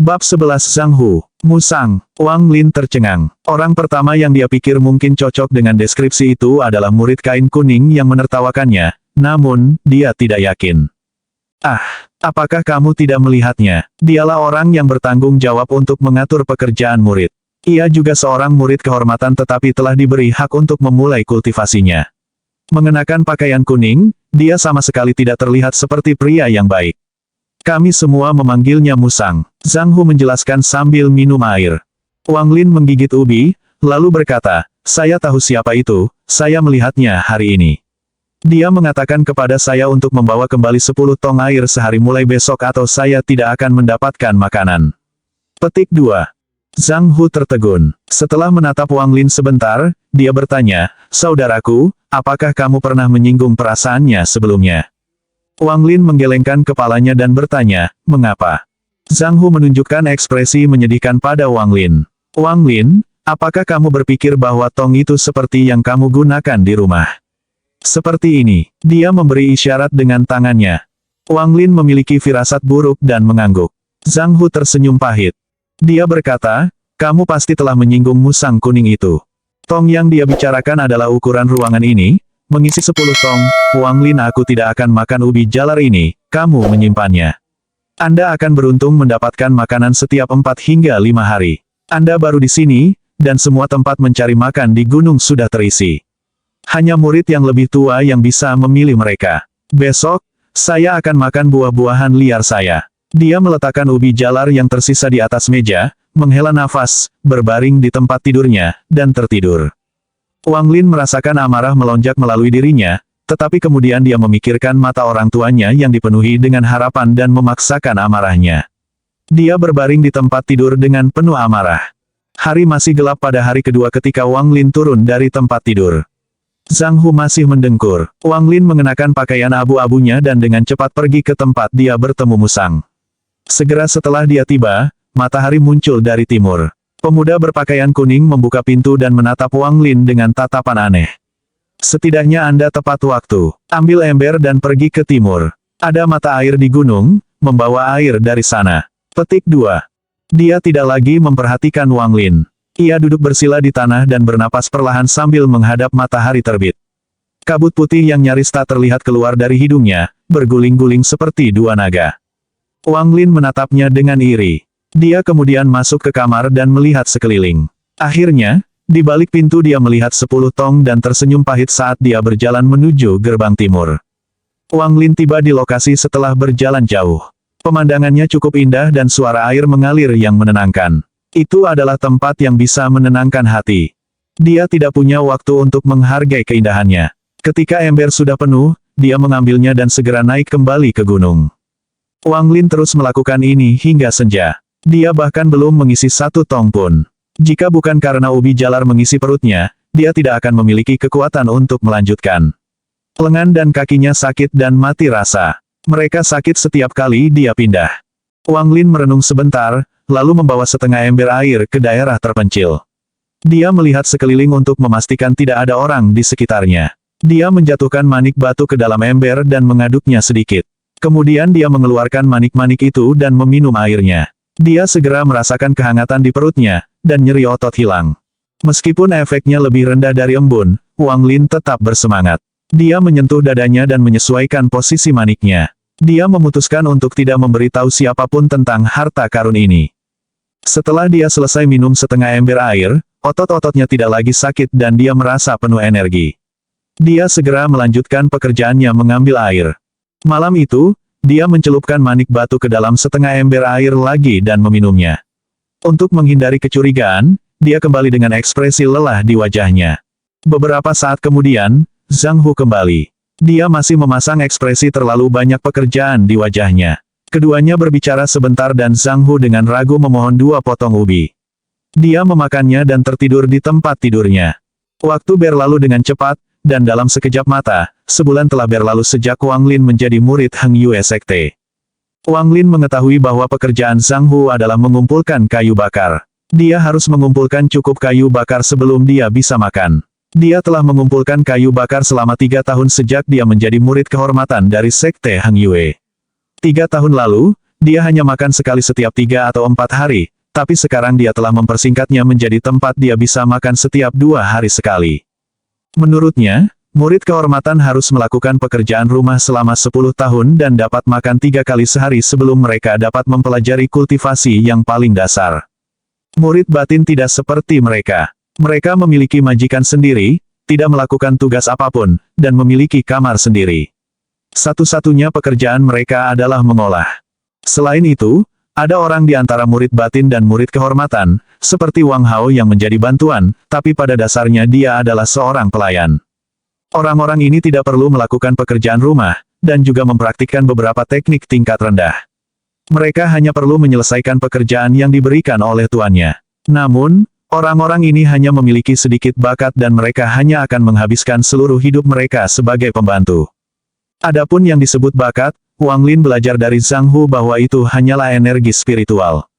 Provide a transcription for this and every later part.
Bab 11 Zhang Hu, Musang. Wang Lin tercengang. Orang pertama yang dia pikir mungkin cocok dengan deskripsi itu adalah murid kain kuning yang menertawakannya, namun, dia tidak yakin. Ah, apakah kamu tidak melihatnya? Dialah orang yang bertanggung jawab untuk mengatur pekerjaan murid. Ia juga seorang murid kehormatan tetapi telah diberi hak untuk memulai kultivasinya. Mengenakan pakaian kuning, dia sama sekali tidak terlihat seperti pria yang baik. Kami semua memanggilnya Musang, Zhang Hu menjelaskan sambil minum air. Wang Lin menggigit ubi, lalu berkata, saya tahu siapa itu, saya melihatnya hari ini. Dia mengatakan kepada saya untuk membawa kembali 10 tong air sehari mulai besok atau saya tidak akan mendapatkan makanan. Petik 2. Zhang Hu tertegun. Setelah menatap Wang Lin sebentar, dia bertanya, saudaraku, apakah kamu pernah menyinggung perasaannya sebelumnya? Wang Lin menggelengkan kepalanya dan bertanya, mengapa? Zhang Hu menunjukkan ekspresi menyedihkan pada Wang Lin. Wang Lin, apakah kamu berpikir bahwa tong itu seperti yang kamu gunakan di rumah? Seperti ini, dia memberi isyarat dengan tangannya. Wang Lin memiliki firasat buruk dan mengangguk. Zhang Hu tersenyum pahit. Dia berkata, kamu pasti telah menyinggung musang kuning itu. Tong yang dia bicarakan adalah ukuran ruangan ini, mengisi 10 tong. Wang Lin, aku tidak akan makan ubi jalar ini, kamu menyimpannya. Anda akan beruntung mendapatkan makanan setiap 4 hingga 5 hari. Anda baru di sini, dan semua tempat mencari makan di gunung sudah terisi. Hanya murid yang lebih tua yang bisa memilih mereka. Besok, saya akan makan buah-buahan liar saya. Dia meletakkan ubi jalar yang tersisa di atas meja, menghela nafas, berbaring di tempat tidurnya, dan tertidur. Wang Lin merasakan amarah melonjak melalui dirinya, tetapi kemudian dia memikirkan mata orang tuanya yang dipenuhi dengan harapan dan memaksakan amarahnya. Dia berbaring di tempat tidur dengan penuh amarah. Hari masih gelap pada hari kedua ketika Wang Lin turun dari tempat tidur. Zhang Hu masih mendengkur. Wang Lin mengenakan pakaian abu-abunya dan dengan cepat pergi ke tempat dia bertemu Musang. Segera setelah dia tiba, matahari muncul dari timur. Pemuda berpakaian kuning membuka pintu dan menatap Wang Lin dengan tatapan aneh. Setidaknya Anda tepat waktu. Ambil ember dan pergi ke timur. Ada mata air di gunung, membawa air dari sana. Petik 2. Dia tidak lagi memperhatikan Wang Lin. Ia duduk bersila di tanah dan bernapas perlahan sambil menghadap matahari terbit. Kabut putih yang nyaris tak terlihat keluar dari hidungnya, berguling-guling seperti dua naga. Wang Lin menatapnya dengan iri. Dia kemudian masuk ke kamar dan melihat sekeliling. Akhirnya, di balik pintu dia melihat 10 tong dan tersenyum pahit saat dia berjalan menuju gerbang timur. Wang Lin tiba di lokasi setelah berjalan jauh. Pemandangannya cukup indah dan suara air mengalir yang menenangkan. Itu adalah tempat yang bisa menenangkan hati. Dia tidak punya waktu untuk menghargai keindahannya. Ketika ember sudah penuh, dia mengambilnya dan segera naik kembali ke gunung. Wang Lin terus melakukan ini hingga senja. Dia bahkan belum mengisi 1 tong pun. Jika bukan karena ubi jalar mengisi perutnya, dia tidak akan memiliki kekuatan untuk melanjutkan. Lengan dan kakinya sakit dan mati rasa. Mereka sakit setiap kali dia pindah. Wang Lin merenung sebentar, lalu membawa setengah ember air ke daerah terpencil. Dia melihat sekeliling untuk memastikan tidak ada orang di sekitarnya. Dia menjatuhkan manik batu ke dalam ember dan mengaduknya sedikit. Kemudian dia mengeluarkan manik-manik itu dan meminum airnya. Dia segera merasakan kehangatan di perutnya, dan nyeri otot hilang. Meskipun efeknya lebih rendah dari embun, Wang Lin tetap bersemangat. Dia menyentuh dadanya dan menyesuaikan posisi maniknya. Dia memutuskan untuk tidak memberitahu siapapun tentang harta karun ini. Setelah dia selesai minum setengah ember air, otot-ototnya tidak lagi sakit dan dia merasa penuh energi. Dia segera melanjutkan pekerjaannya mengambil air. Malam itu, dia mencelupkan manik batu ke dalam setengah ember air lagi dan meminumnya. Untuk menghindari kecurigaan, dia kembali dengan ekspresi lelah di wajahnya. Beberapa saat kemudian, Zhang Hu kembali. Dia masih memasang ekspresi terlalu banyak pekerjaan di wajahnya. Keduanya berbicara sebentar dan Zhang Hu dengan ragu memohon 2 potong ubi. Dia memakannya dan tertidur di tempat tidurnya. Waktu berlalu dengan cepat, dan dalam sekejap mata, sebulan telah berlalu sejak Wang Lin menjadi murid Heng Yue Sekte. Wang Lin mengetahui bahwa pekerjaan Zhang Hu adalah mengumpulkan kayu bakar. Dia harus mengumpulkan cukup kayu bakar sebelum dia bisa makan. Dia telah mengumpulkan kayu bakar selama 3 tahun sejak dia menjadi murid kehormatan dari Sekte Heng Yue. 3 tahun lalu, Dia hanya makan sekali setiap 3 atau 4 hari, tapi sekarang dia telah mempersingkatnya menjadi tempat dia bisa makan setiap 2 hari sekali. Menurutnya, murid kehormatan harus melakukan pekerjaan rumah selama 10 tahun dan dapat makan 3 kali sehari sebelum mereka dapat mempelajari kultivasi yang paling dasar. Murid batin tidak seperti mereka. Mereka memiliki majikan sendiri, tidak melakukan tugas apapun, dan memiliki kamar sendiri. Satu-satunya pekerjaan mereka adalah mengolah. Selain itu, ada orang di antara murid batin dan murid kehormatan, seperti Wang Hao yang menjadi bantuan, tapi pada dasarnya dia adalah seorang pelayan. Orang-orang ini tidak perlu melakukan pekerjaan rumah, dan juga mempraktikkan beberapa teknik tingkat rendah. Mereka hanya perlu menyelesaikan pekerjaan yang diberikan oleh tuannya. Namun, orang-orang ini hanya memiliki sedikit bakat dan mereka hanya akan menghabiskan seluruh hidup mereka sebagai pembantu. Adapun yang disebut bakat, Wang Lin belajar dari Zhang Hu bahwa itu hanyalah energi spiritual.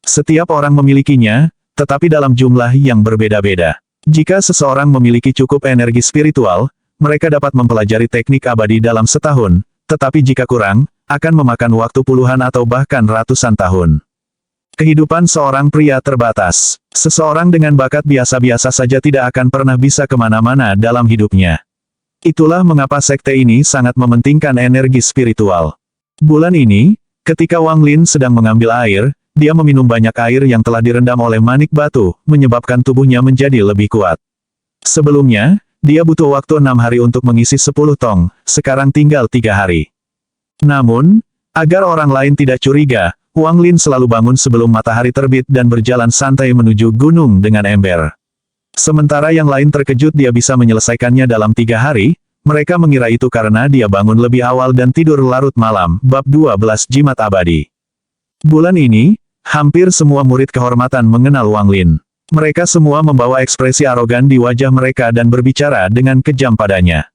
Setiap orang memilikinya, tetapi dalam jumlah yang berbeda-beda. Jika seseorang memiliki cukup energi spiritual, mereka dapat mempelajari teknik abadi dalam setahun, tetapi jika kurang, akan memakan waktu puluhan atau bahkan ratusan tahun. Kehidupan seorang pria terbatas. Seseorang dengan bakat biasa-biasa saja tidak akan pernah bisa kemana-mana dalam hidupnya. Itulah mengapa sekte ini sangat mementingkan energi spiritual. Bulan ini, ketika Wang Lin sedang mengambil air, dia meminum banyak air yang telah direndam oleh manik batu, menyebabkan tubuhnya menjadi lebih kuat. Sebelumnya, dia butuh waktu 6 hari untuk mengisi 10 tong, sekarang tinggal 3 hari. Namun, agar orang lain tidak curiga, Wang Lin selalu bangun sebelum matahari terbit dan berjalan santai menuju gunung dengan ember. Sementara yang lain terkejut dia bisa menyelesaikannya dalam 3 hari, mereka mengira itu karena dia bangun lebih awal dan tidur larut malam. Bab 12 Jimat Abadi. Bulan ini, hampir semua murid kehormatan mengenal Wang Lin. Mereka semua membawa ekspresi arogan di wajah mereka dan berbicara dengan kejam padanya.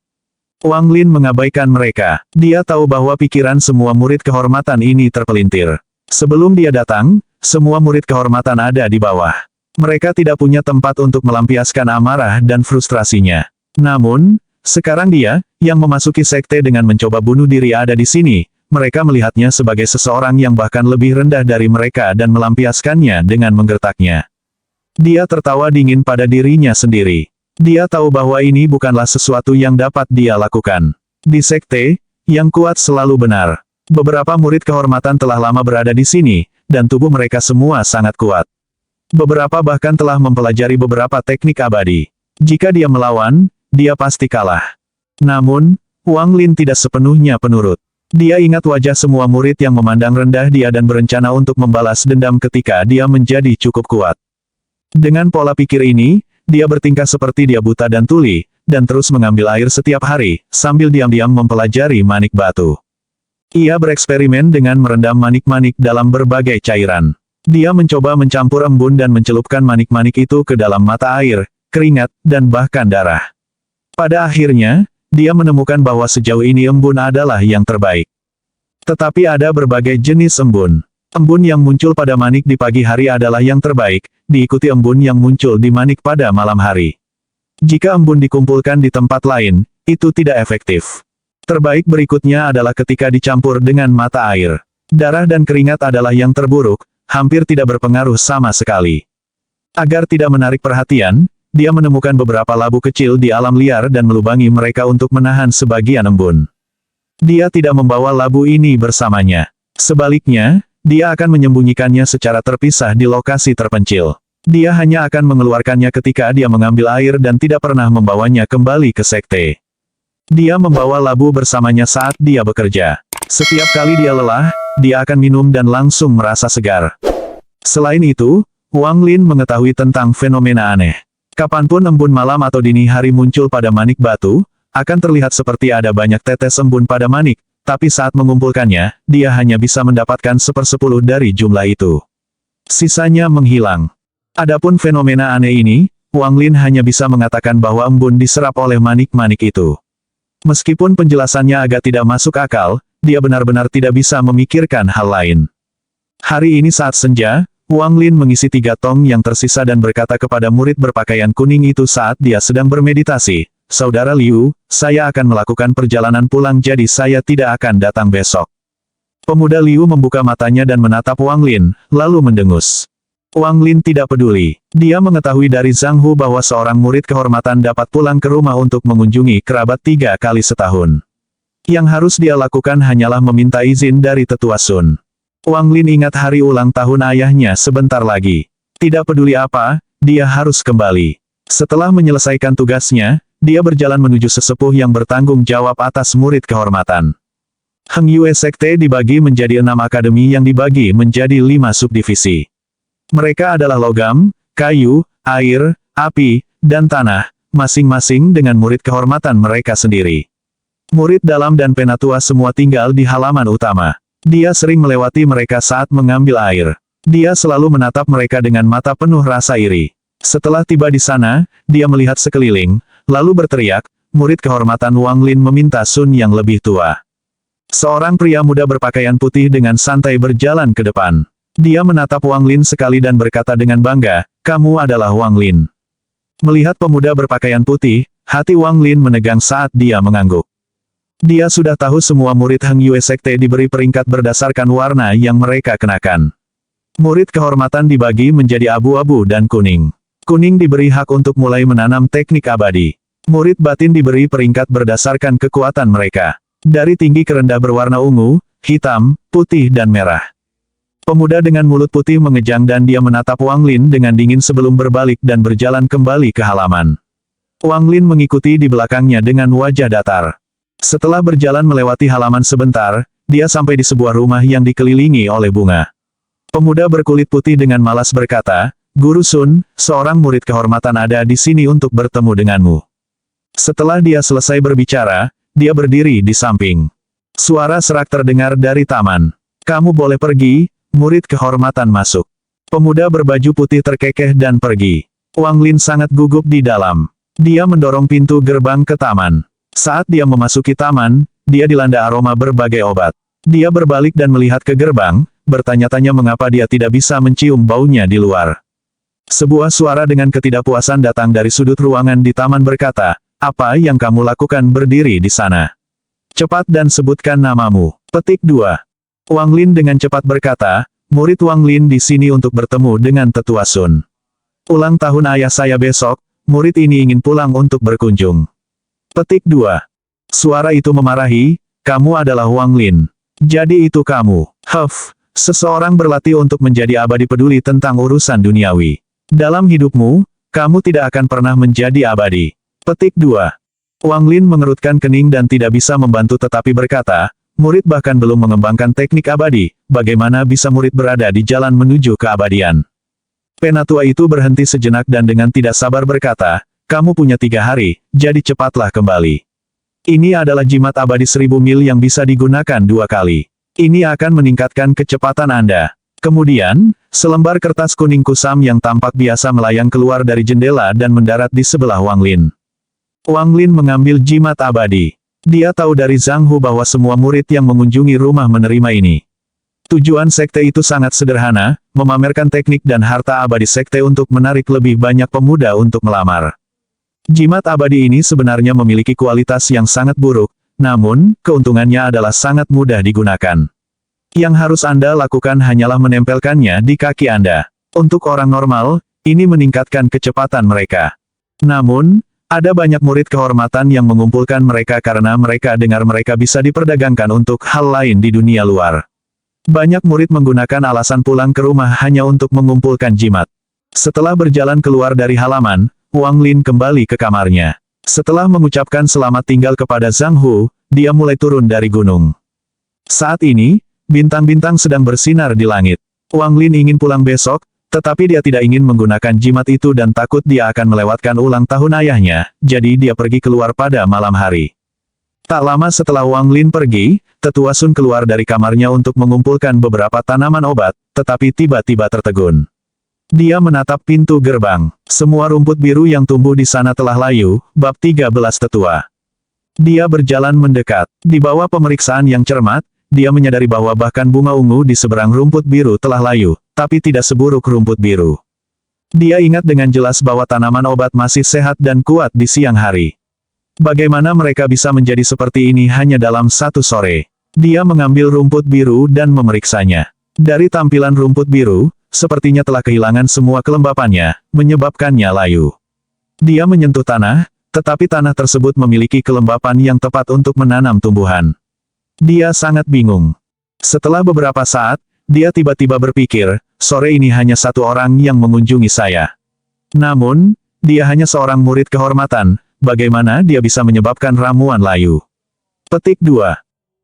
Wang Lin mengabaikan mereka. Dia tahu bahwa pikiran semua murid kehormatan ini terpelintir. Sebelum dia datang, semua murid kehormatan ada di bawah. Mereka tidak punya tempat untuk melampiaskan amarah dan frustrasinya. Namun, sekarang dia, yang memasuki sekte dengan mencoba bunuh diri ada di sini, mereka melihatnya sebagai seseorang yang bahkan lebih rendah dari mereka dan melampiaskannya dengan menggertaknya. Dia tertawa dingin pada dirinya sendiri. Dia tahu bahwa ini bukanlah sesuatu yang dapat dia lakukan. Di sekte, yang kuat selalu benar. Beberapa murid kehormatan telah lama berada di sini, dan tubuh mereka semua sangat kuat. Beberapa bahkan telah mempelajari beberapa teknik abadi. Jika dia melawan, dia pasti kalah. Namun, Wang Lin tidak sepenuhnya penurut. Dia ingat wajah semua murid yang memandang rendah dia dan berencana untuk membalas dendam ketika dia menjadi cukup kuat. Dengan pola pikir ini, dia bertingkah seperti dia buta dan tuli, dan terus mengambil air setiap hari, sambil diam-diam mempelajari manik batu. Ia bereksperimen dengan merendam manik-manik dalam berbagai cairan. Dia mencoba mencampur embun dan mencelupkan manik-manik itu ke dalam mata air, keringat, dan bahkan darah. Pada akhirnya, dia menemukan bahwa sejauh ini embun adalah yang terbaik. Tetapi ada berbagai jenis embun. Embun yang muncul pada manik di pagi hari adalah yang terbaik, diikuti embun yang muncul di manik pada malam hari. Jika embun dikumpulkan di tempat lain, itu tidak efektif. Terbaik berikutnya adalah ketika dicampur dengan mata air. Darah dan keringat adalah yang terburuk, hampir tidak berpengaruh sama sekali. Agar tidak menarik perhatian, dia menemukan beberapa labu kecil di alam liar dan melubangi mereka untuk menahan sebagian embun. Dia tidak membawa labu ini bersamanya. Sebaliknya, dia akan menyembunyikannya secara terpisah di lokasi terpencil. Dia hanya akan mengeluarkannya ketika dia mengambil air dan tidak pernah membawanya kembali ke sekte. Dia membawa labu bersamanya saat dia bekerja. Setiap kali dia lelah, dia akan minum dan langsung merasa segar. Selain itu, Wang Lin mengetahui tentang fenomena aneh. Kapanpun embun malam atau dini hari muncul pada manik batu, akan terlihat seperti ada banyak tetes embun pada manik, tapi saat mengumpulkannya, dia hanya bisa mendapatkan 1/10 dari jumlah itu. Sisanya menghilang. Adapun fenomena aneh ini, Wang Lin hanya bisa mengatakan bahwa embun diserap oleh manik-manik itu. Meskipun penjelasannya agak tidak masuk akal, dia benar-benar tidak bisa memikirkan hal lain. Hari ini saat senja, Wang Lin mengisi 3 tong yang tersisa dan berkata kepada murid berpakaian kuning itu saat dia sedang bermeditasi, "Saudara Liu, saya akan melakukan perjalanan pulang jadi saya tidak akan datang besok." Pemuda Liu membuka matanya dan menatap Wang Lin, lalu mendengus. Wang Lin tidak peduli. Dia mengetahui dari Zhang Hu bahwa seorang murid kehormatan dapat pulang ke rumah untuk mengunjungi kerabat 3 kali setahun. Yang harus dia lakukan hanyalah meminta izin dari Tetua Sun. Wang Lin ingat hari ulang tahun ayahnya sebentar lagi. Tidak peduli apa, dia harus kembali. Setelah menyelesaikan tugasnya, dia berjalan menuju sesepuh yang bertanggung jawab atas murid kehormatan. Heng Yue Sekte dibagi menjadi 6 akademi yang dibagi menjadi 5 subdivisi. Mereka adalah logam, kayu, air, api, dan tanah, masing-masing dengan murid kehormatan mereka sendiri. Murid dalam dan penatua semua tinggal di halaman utama. Dia sering melewati mereka saat mengambil air. Dia selalu menatap mereka dengan mata penuh rasa iri. Setelah tiba di sana, dia melihat sekeliling, lalu berteriak, murid kehormatan Wang Lin meminta Sun yang lebih tua. Seorang pria muda berpakaian putih dengan santai berjalan ke depan. Dia menatap Wang Lin sekali dan berkata dengan bangga, kamu adalah Wang Lin. Melihat pemuda berpakaian putih, hati Wang Lin menegang saat dia mengangguk. Dia sudah tahu semua murid Heng Yue Sekte diberi peringkat berdasarkan warna yang mereka kenakan. Murid kehormatan dibagi menjadi abu-abu dan kuning. Kuning diberi hak untuk mulai menanam teknik abadi. Murid batin diberi peringkat berdasarkan kekuatan mereka. Dari tinggi ke rendah berwarna ungu, hitam, putih dan merah. Pemuda dengan mulut putih mengejang dan dia menatap Wang Lin dengan dingin sebelum berbalik dan berjalan kembali ke halaman. Wang Lin mengikuti di belakangnya dengan wajah datar. Setelah berjalan melewati halaman sebentar, dia sampai di sebuah rumah yang dikelilingi oleh bunga. Pemuda berkulit putih dengan malas berkata, Guru Sun, seorang murid kehormatan ada di sini untuk bertemu denganmu. Setelah dia selesai berbicara, dia berdiri di samping. Suara serak terdengar dari taman. Kamu boleh pergi, murid kehormatan masuk. Pemuda berbaju putih terkekeh dan pergi. Wang Lin sangat gugup di dalam. Dia mendorong pintu gerbang ke taman. Saat dia memasuki taman, dia dilanda aroma berbagai obat. Dia berbalik dan melihat ke gerbang, bertanya-tanya mengapa dia tidak bisa mencium baunya di luar. Sebuah suara dengan ketidakpuasan datang dari sudut ruangan di taman berkata, apa yang kamu lakukan berdiri di sana? Cepat dan sebutkan namamu. Petik 2. Wang Lin dengan cepat berkata, murid Wang Lin di sini untuk bertemu dengan Tetua Sun. Ulang tahun ayah saya besok, murid ini ingin pulang untuk berkunjung. Petik 2. Suara itu memarahi, kamu adalah Wang Lin. Jadi itu kamu. Seseorang berlatih untuk menjadi abadi peduli tentang urusan duniawi. Dalam hidupmu, kamu tidak akan pernah menjadi abadi. Petik 2. Wang Lin mengerutkan kening dan tidak bisa membantu tetapi berkata, murid bahkan belum mengembangkan teknik abadi, bagaimana bisa murid berada di jalan menuju keabadian? Penatua itu berhenti sejenak dan dengan tidak sabar berkata, kamu punya 3 hari, jadi cepatlah kembali. Ini adalah jimat abadi 1000 mil yang bisa digunakan 2 kali. Ini akan meningkatkan kecepatan Anda. Kemudian, selembar kertas kuning kusam yang tampak biasa melayang keluar dari jendela dan mendarat di sebelah Wang Lin. Wang Lin mengambil jimat abadi. Dia tahu dari Zhang Hu bahwa semua murid yang mengunjungi rumah menerima ini. Tujuan sekte itu sangat sederhana, memamerkan teknik dan harta abadi sekte untuk menarik lebih banyak pemuda untuk melamar. Jimat abadi ini sebenarnya memiliki kualitas yang sangat buruk, namun, keuntungannya adalah sangat mudah digunakan. Yang harus Anda lakukan hanyalah menempelkannya di kaki Anda. Untuk orang normal, ini meningkatkan kecepatan mereka. Namun, ada banyak murid kehormatan yang mengumpulkan mereka karena mereka dengar mereka bisa diperdagangkan untuk hal lain di dunia luar. Banyak murid menggunakan alasan pulang ke rumah hanya untuk mengumpulkan jimat. Setelah berjalan keluar dari halaman, Wang Lin kembali ke kamarnya. Setelah mengucapkan selamat tinggal kepada Zhang Hu, dia mulai turun dari gunung. Saat ini, bintang-bintang sedang bersinar di langit. Wang Lin ingin pulang besok, tetapi dia tidak ingin menggunakan jimat itu dan takut dia akan melewatkan ulang tahun ayahnya, jadi dia pergi keluar pada malam hari. Tak lama setelah Wang Lin pergi, Tetua Sun keluar dari kamarnya untuk mengumpulkan beberapa tanaman obat, tetapi tiba-tiba tertegun. Dia menatap pintu gerbang. Semua rumput biru yang tumbuh di sana telah layu, bab 13 tetua. Dia berjalan mendekat. Di bawah pemeriksaan yang cermat, dia menyadari bahwa bahkan bunga ungu di seberang rumput biru telah layu, tapi tidak seburuk rumput biru. Dia ingat dengan jelas bahwa tanaman obat masih sehat dan kuat di siang hari. Bagaimana mereka bisa menjadi seperti ini hanya dalam satu sore? Dia mengambil rumput biru dan memeriksanya. Dari tampilan rumput biru, sepertinya telah kehilangan semua kelembapannya, menyebabkannya layu. Dia menyentuh tanah, tetapi tanah tersebut memiliki kelembapan yang tepat untuk menanam tumbuhan. Dia sangat bingung. Setelah beberapa saat, dia tiba-tiba berpikir, sore ini hanya satu orang yang mengunjungi saya. Namun, dia hanya seorang murid kehormatan, bagaimana dia bisa menyebabkan ramuan layu? Petik 2.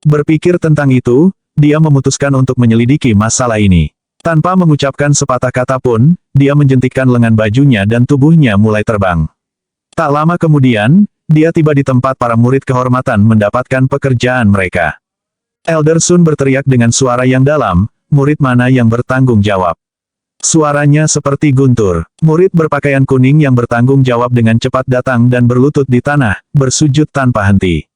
Berpikir tentang itu, dia memutuskan untuk menyelidiki masalah ini. Tanpa mengucapkan sepatah kata pun, dia menjentikkan lengan bajunya dan tubuhnya mulai terbang. Tak lama kemudian, dia tiba di tempat para murid kehormatan mendapatkan pekerjaan mereka. Elder Sun berteriak dengan suara yang dalam, murid mana yang bertanggung jawab? Suaranya seperti guntur. Murid berpakaian kuning yang bertanggung jawab dengan cepat datang dan berlutut di tanah, bersujud tanpa henti.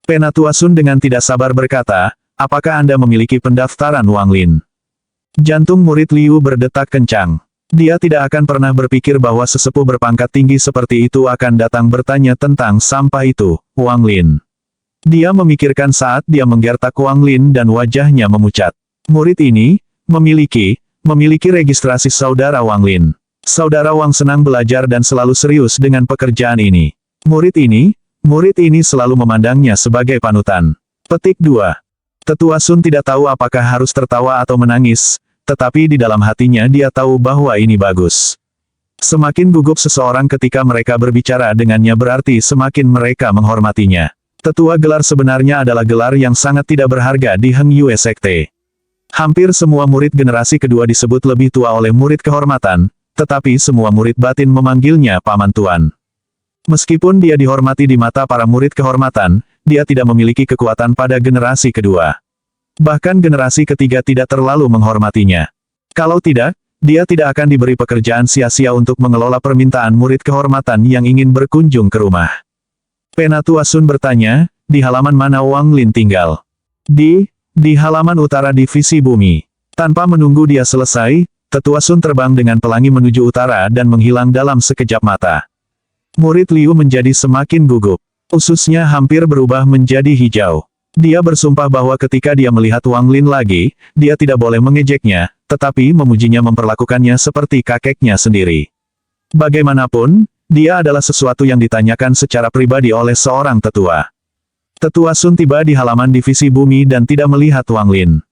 Penatua Sun dengan tidak sabar berkata, apakah Anda memiliki pendaftaran Wang Lin? Jantung murid Liu berdetak kencang. Dia tidak akan pernah berpikir bahwa sesepuh berpangkat tinggi seperti itu akan datang bertanya tentang sampah itu, Wang Lin. Dia memikirkan saat dia menggertak Wang Lin dan wajahnya memucat. Murid ini, memiliki registrasi saudara Wang Lin. Saudara Wang senang belajar dan selalu serius dengan pekerjaan ini. Murid ini selalu memandangnya sebagai panutan. Petik 2. Tetua Sun tidak tahu apakah harus tertawa atau menangis, tetapi di dalam hatinya dia tahu bahwa ini bagus. Semakin gugup seseorang ketika mereka berbicara dengannya berarti semakin mereka menghormatinya. Tetua gelar sebenarnya adalah gelar yang sangat tidak berharga di Heng Yue Sekte. Hampir semua murid generasi kedua disebut lebih tua oleh murid kehormatan, tetapi semua murid batin memanggilnya Paman Tuan. Meskipun dia dihormati di mata para murid kehormatan, dia tidak memiliki kekuatan pada generasi kedua. Bahkan generasi ketiga tidak terlalu menghormatinya. Kalau tidak, dia tidak akan diberi pekerjaan sia-sia untuk mengelola permintaan murid kehormatan yang ingin berkunjung ke rumah. Penatua Sun bertanya, di halaman mana Wang Lin tinggal? Di halaman utara divisi bumi. Tanpa menunggu dia selesai, Tetua Sun terbang dengan pelangi menuju utara dan menghilang dalam sekejap mata. Murid Liu menjadi semakin gugup. Ususnya hampir berubah menjadi hijau. Dia bersumpah bahwa ketika dia melihat Wang Lin lagi, dia tidak boleh mengejeknya, tetapi memujinya memperlakukannya seperti kakeknya sendiri. Bagaimanapun, dia adalah sesuatu yang ditanyakan secara pribadi oleh seorang tetua. Tetua Sun tiba di halaman divisi bumi dan tidak melihat Wang Lin.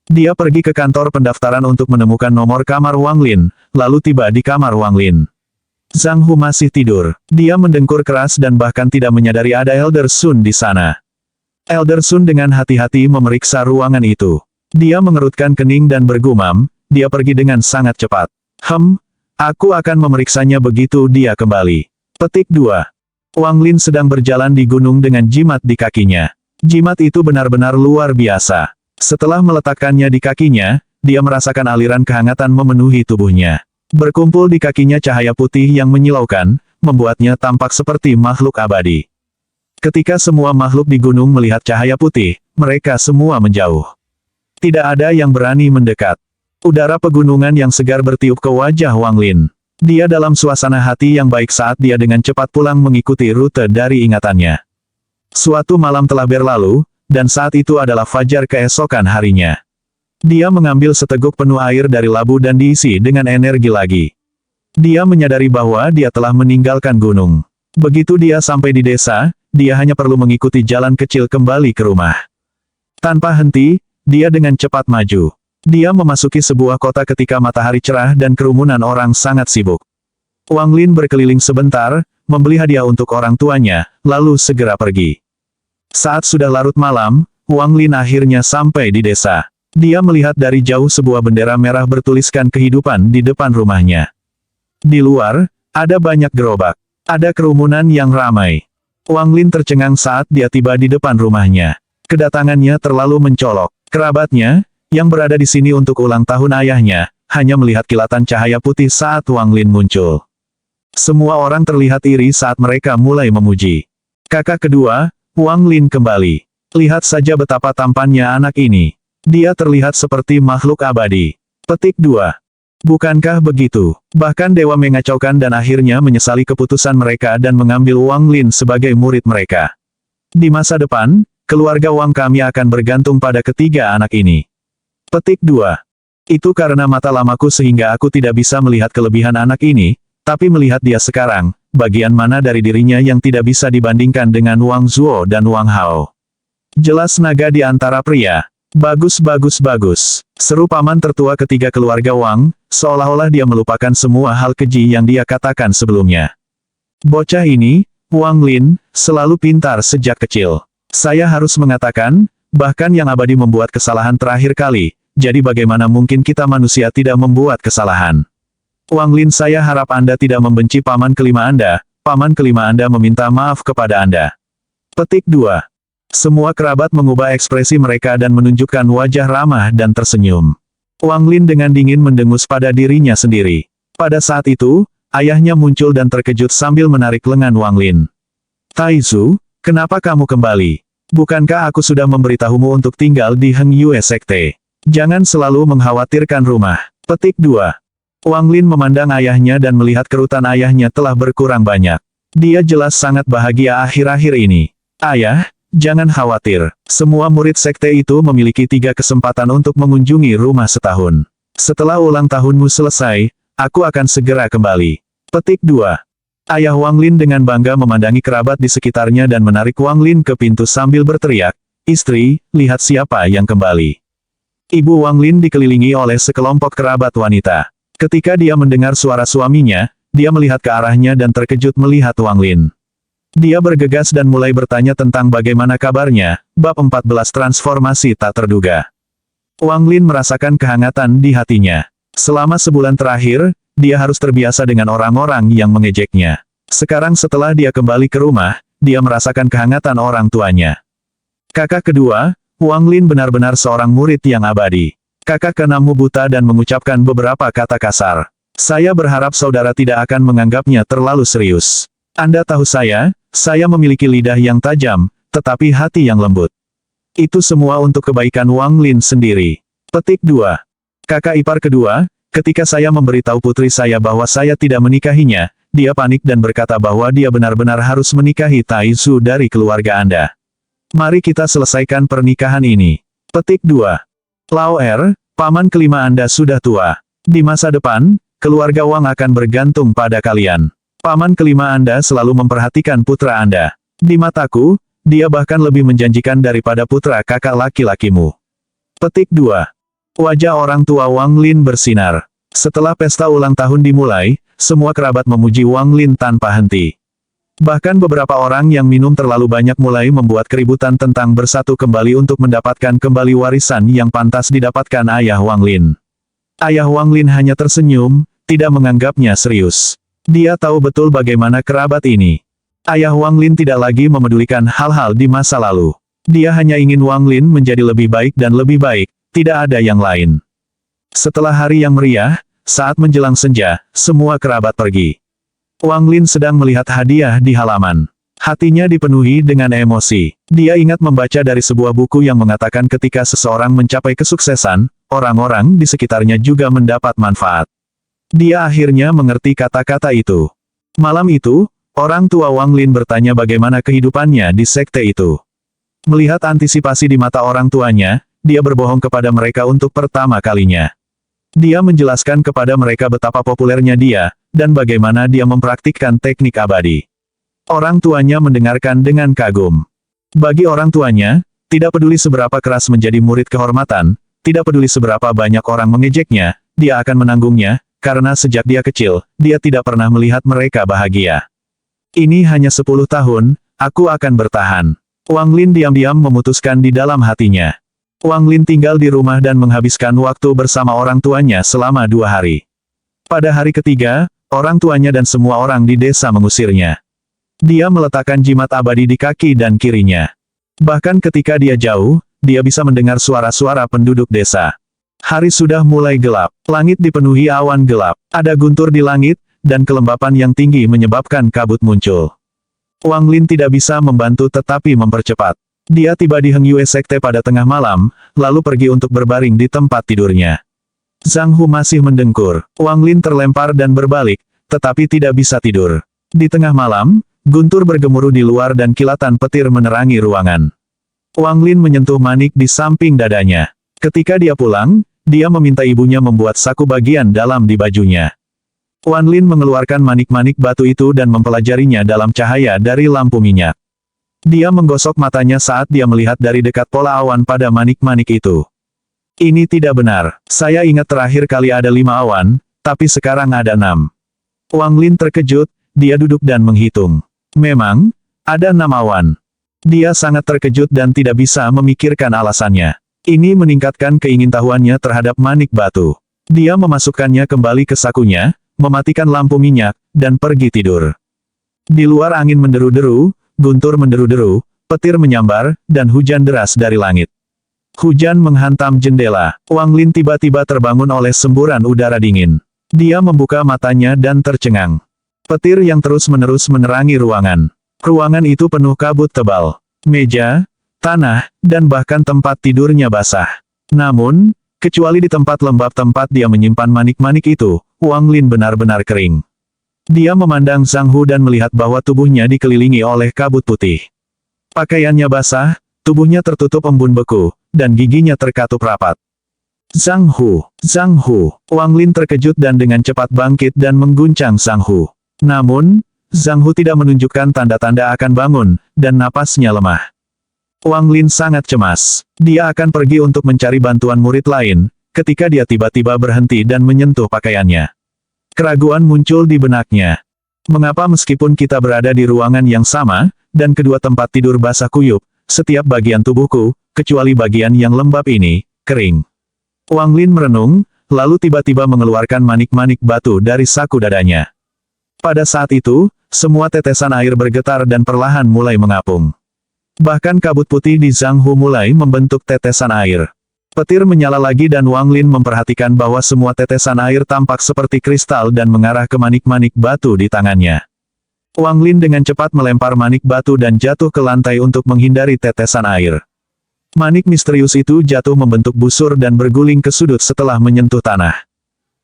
Dia pergi ke kantor pendaftaran untuk menemukan nomor kamar Wang Lin, lalu tiba di kamar Wang Lin. Zhang Hu masih tidur. Dia mendengkur keras dan bahkan tidak menyadari ada Elder Sun di sana. Elder Sun dengan hati-hati memeriksa ruangan itu. Dia mengerutkan kening dan bergumam, dia pergi dengan sangat cepat. Aku akan memeriksanya begitu dia kembali. Petik 2. Wang Lin sedang berjalan di gunung dengan jimat di kakinya. Jimat itu benar-benar luar biasa. Setelah meletakkannya di kakinya, dia merasakan aliran kehangatan memenuhi tubuhnya. Berkumpul di kakinya cahaya putih yang menyilaukan, membuatnya tampak seperti makhluk abadi. Ketika semua makhluk di gunung melihat cahaya putih, mereka semua menjauh. Tidak ada yang berani mendekat. Udara pegunungan yang segar bertiup ke wajah Wang Lin. Dia dalam suasana hati yang baik saat dia dengan cepat pulang mengikuti rute dari ingatannya. Suatu malam telah berlalu, dan saat itu adalah fajar keesokan harinya. Dia mengambil seteguk penuh air dari labu dan diisi dengan energi lagi. Dia menyadari bahwa dia telah meninggalkan gunung. Begitu dia sampai di desa, dia hanya perlu mengikuti jalan kecil kembali ke rumah. Tanpa henti, dia dengan cepat maju. Dia memasuki sebuah kota ketika matahari cerah dan kerumunan orang sangat sibuk. Wang Lin berkeliling sebentar, membeli hadiah untuk orang tuanya, lalu segera pergi. Saat sudah larut malam, Wang Lin akhirnya sampai di desa. Dia melihat dari jauh sebuah bendera merah bertuliskan kehidupan di depan rumahnya. Di luar, ada banyak gerobak. Ada kerumunan yang ramai. Wang Lin tercengang saat dia tiba di depan rumahnya. Kedatangannya terlalu mencolok. Kerabatnya, yang berada di sini untuk ulang tahun ayahnya, hanya melihat kilatan cahaya putih saat Wang Lin muncul. Semua orang terlihat iri saat mereka mulai memuji. Kakak kedua, Wang Lin kembali. Lihat saja betapa tampannya anak ini. Dia terlihat seperti makhluk abadi. Petik 2. Bukankah begitu? Bahkan dewa mengacaukan dan akhirnya menyesali keputusan mereka dan mengambil Wang Lin sebagai murid mereka. Di masa depan, keluarga Wang kami akan bergantung pada ketiga anak ini. Petik 2. Itu karena mata lamaku sehingga aku tidak bisa melihat kelebihan anak ini, tapi melihat dia sekarang, bagian mana dari dirinya yang tidak bisa dibandingkan dengan Wang Zuo dan Wang Hao. Jelas naga di antara pria. Bagus bagus bagus. Seru paman tertua ketiga keluarga Wang, seolah-olah dia melupakan semua hal keji yang dia katakan sebelumnya. Bocah ini, Wang Lin, selalu pintar sejak kecil. Saya harus mengatakan, bahkan yang abadi membuat kesalahan terakhir kali, jadi bagaimana mungkin kita manusia tidak membuat kesalahan. Wang Lin, saya harap Anda tidak membenci paman kelima Anda, paman kelima Anda meminta maaf kepada Anda. Petik 2. Semua kerabat mengubah ekspresi mereka dan menunjukkan wajah ramah dan tersenyum. Wang Lin dengan dingin mendengus pada dirinya sendiri. Pada saat itu, ayahnya muncul dan terkejut sambil menarik lengan Wang Lin. Taizu, kenapa kamu kembali? Bukankah aku sudah memberitahumu untuk tinggal di Heng Yue Sekte? Jangan selalu mengkhawatirkan rumah. Petik 2. Wang Lin memandang ayahnya dan melihat kerutan ayahnya telah berkurang banyak. Dia jelas sangat bahagia akhir-akhir ini. Ayah, jangan khawatir, semua murid sekte itu memiliki 3 kesempatan untuk mengunjungi rumah setahun. Setelah ulang tahunmu selesai, aku akan segera kembali. Petik 2. Ayah Wang Lin dengan bangga memandangi kerabat di sekitarnya dan menarik Wang Lin ke pintu sambil berteriak, "Istri, lihat siapa yang kembali." Ibu Wang Lin dikelilingi oleh sekelompok kerabat wanita. Ketika dia mendengar suara suaminya, dia melihat ke arahnya dan terkejut melihat Wang Lin. Dia bergegas dan mulai bertanya tentang bagaimana kabarnya, bab 14 transformasi tak terduga. Wang Lin merasakan kehangatan di hatinya. Selama sebulan terakhir, dia harus terbiasa dengan orang-orang yang mengejeknya. Sekarang setelah dia kembali ke rumah, dia merasakan kehangatan orang tuanya. Kakak kedua, Wang Lin benar-benar seorang murid yang abadi. Kakak keenammu buta dan mengucapkan beberapa kata kasar. Saya berharap saudara tidak akan menganggapnya terlalu serius. Anda tahu saya memiliki lidah yang tajam, tetapi hati yang lembut. Itu semua untuk kebaikan Wang Lin sendiri. Petik 2. Kakak ipar kedua, ketika saya memberitahu putri saya bahwa saya tidak menikahinya, dia panik dan berkata bahwa dia benar-benar harus menikahi Taizu dari keluarga Anda. Mari kita selesaikan pernikahan ini. Petik 2. Lao Er, paman kelima Anda sudah tua. Di masa depan, keluarga Wang akan bergantung pada kalian. Paman kelima Anda selalu memperhatikan putra Anda. Di mataku, dia bahkan lebih menjanjikan daripada putra kakak laki-lakimu. Petik 2. Wajah orang tua Wang Lin bersinar. Setelah pesta ulang tahun dimulai, semua kerabat memuji Wang Lin tanpa henti. Bahkan beberapa orang yang minum terlalu banyak mulai membuat keributan tentang bersatu kembali untuk mendapatkan kembali warisan yang pantas didapatkan ayah Wang Lin. Ayah Wang Lin hanya tersenyum, tidak menganggapnya serius. Dia tahu betul bagaimana kerabat ini. Ayah Wang Lin tidak lagi memedulikan hal-hal di masa lalu. Dia hanya ingin Wang Lin menjadi lebih baik dan lebih baik, tidak ada yang lain. Setelah hari yang meriah, saat menjelang senja, semua kerabat pergi. Wang Lin sedang melihat hadiah di halaman. Hatinya dipenuhi dengan emosi. Dia ingat membaca dari sebuah buku yang mengatakan ketika seseorang mencapai kesuksesan, orang-orang di sekitarnya juga mendapat manfaat. Dia akhirnya mengerti kata-kata itu. Malam itu, orang tua Wang Lin bertanya bagaimana kehidupannya di sekte itu. Melihat antisipasi di mata orang tuanya, dia berbohong kepada mereka untuk pertama kalinya. Dia menjelaskan kepada mereka betapa populernya dia, dan bagaimana dia mempraktikkan teknik abadi. Orang tuanya mendengarkan dengan kagum. Bagi orang tuanya, tidak peduli seberapa keras menjadi murid kehormatan, tidak peduli seberapa banyak orang mengejeknya, dia akan menanggungnya, karena sejak dia kecil, dia tidak pernah melihat mereka bahagia. Ini hanya 10 tahun, aku akan bertahan. Wang Lin diam-diam memutuskan di dalam hatinya. Wang Lin tinggal di rumah dan menghabiskan waktu bersama orang tuanya selama 2 hari. Pada hari ketiga, orang tuanya dan semua orang di desa mengusirnya. Dia meletakkan jimat abadi di kaki dan kirinya. Bahkan ketika dia jauh, dia bisa mendengar suara-suara penduduk desa. Hari sudah mulai gelap, langit dipenuhi awan gelap, ada guntur di langit, dan kelembapan yang tinggi menyebabkan kabut muncul. Wang Lin tidak bisa membantu tetapi mempercepat. Dia tiba di Heng Yue Sekte pada tengah malam, lalu pergi untuk berbaring di tempat tidurnya. Zhang Hu masih mendengkur. Wang Lin terlempar dan berbalik, tetapi tidak bisa tidur. Di tengah malam, guntur bergemuruh di luar dan kilatan petir menerangi ruangan. Wang Lin menyentuh manik di samping dadanya. Ketika dia pulang, dia meminta ibunya membuat saku bagian dalam di bajunya. Wan Lin mengeluarkan manik-manik batu itu dan mempelajarinya dalam cahaya dari lampu minyak. Dia menggosok matanya saat dia melihat dari dekat pola awan pada manik-manik itu. Ini tidak benar. Saya ingat terakhir kali ada 5 awan, tapi sekarang ada 6. Wang Lin terkejut, dia duduk dan menghitung. Memang, ada 6 awan. Dia sangat terkejut dan tidak bisa memikirkan alasannya. Ini meningkatkan keingintahuannya terhadap manik batu. Dia memasukkannya kembali ke sakunya, mematikan lampu minyak, dan pergi tidur. Di luar angin menderu-deru, guntur menderu-deru, petir menyambar, dan hujan deras dari langit. Hujan menghantam jendela. Wang Lin tiba-tiba terbangun oleh semburan udara dingin. Dia membuka matanya dan tercengang. Petir yang terus-menerus menerangi ruangan. Ruangan itu penuh kabut tebal. Meja, tanah, dan bahkan tempat tidurnya basah. Namun, kecuali di tempat lembab tempat dia menyimpan manik-manik itu, Wang Lin benar-benar kering. Dia memandang Zhang Hu dan melihat bahwa tubuhnya dikelilingi oleh kabut putih. Pakaiannya basah, tubuhnya tertutup embun beku, dan giginya terkatup rapat. Zhang Hu, Wang Lin terkejut dan dengan cepat bangkit dan mengguncang Zhang Hu. Namun, Zhang Hu tidak menunjukkan tanda-tanda akan bangun, dan napasnya lemah. Wang Lin sangat cemas. Dia akan pergi untuk mencari bantuan murid lain, ketika dia tiba-tiba berhenti dan menyentuh pakaiannya. Keraguan muncul di benaknya. Mengapa meskipun kita berada di ruangan yang sama, dan kedua tempat tidur basah kuyup, setiap bagian tubuhku, kecuali bagian yang lembab ini, kering. Wang Lin merenung, lalu tiba-tiba mengeluarkan manik-manik batu dari saku dadanya. Pada saat itu, semua tetesan air bergetar dan perlahan mulai mengapung. Bahkan kabut putih di Zhang Hu mulai membentuk tetesan air. Petir menyala lagi dan Wang Lin memperhatikan bahwa semua tetesan air tampak seperti kristal dan mengarah ke manik-manik batu di tangannya. Wang Lin dengan cepat melempar manik batu dan jatuh ke lantai untuk menghindari tetesan air. Manik misterius itu jatuh membentuk busur dan berguling ke sudut setelah menyentuh tanah.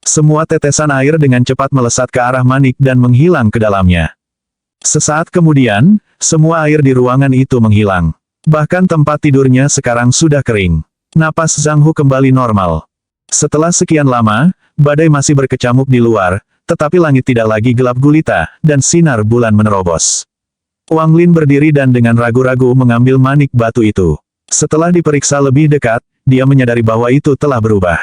Semua tetesan air dengan cepat melesat ke arah manik dan menghilang ke dalamnya. Sesaat kemudian, semua air di ruangan itu menghilang. Bahkan tempat tidurnya sekarang sudah kering. Napas Zhang Hu kembali normal. Setelah sekian lama, badai masih berkecamuk di luar, tetapi langit tidak lagi gelap gulita, dan sinar bulan menerobos. Wang Lin berdiri dan dengan ragu-ragu mengambil manik batu itu. Setelah diperiksa lebih dekat, dia menyadari bahwa itu telah berubah.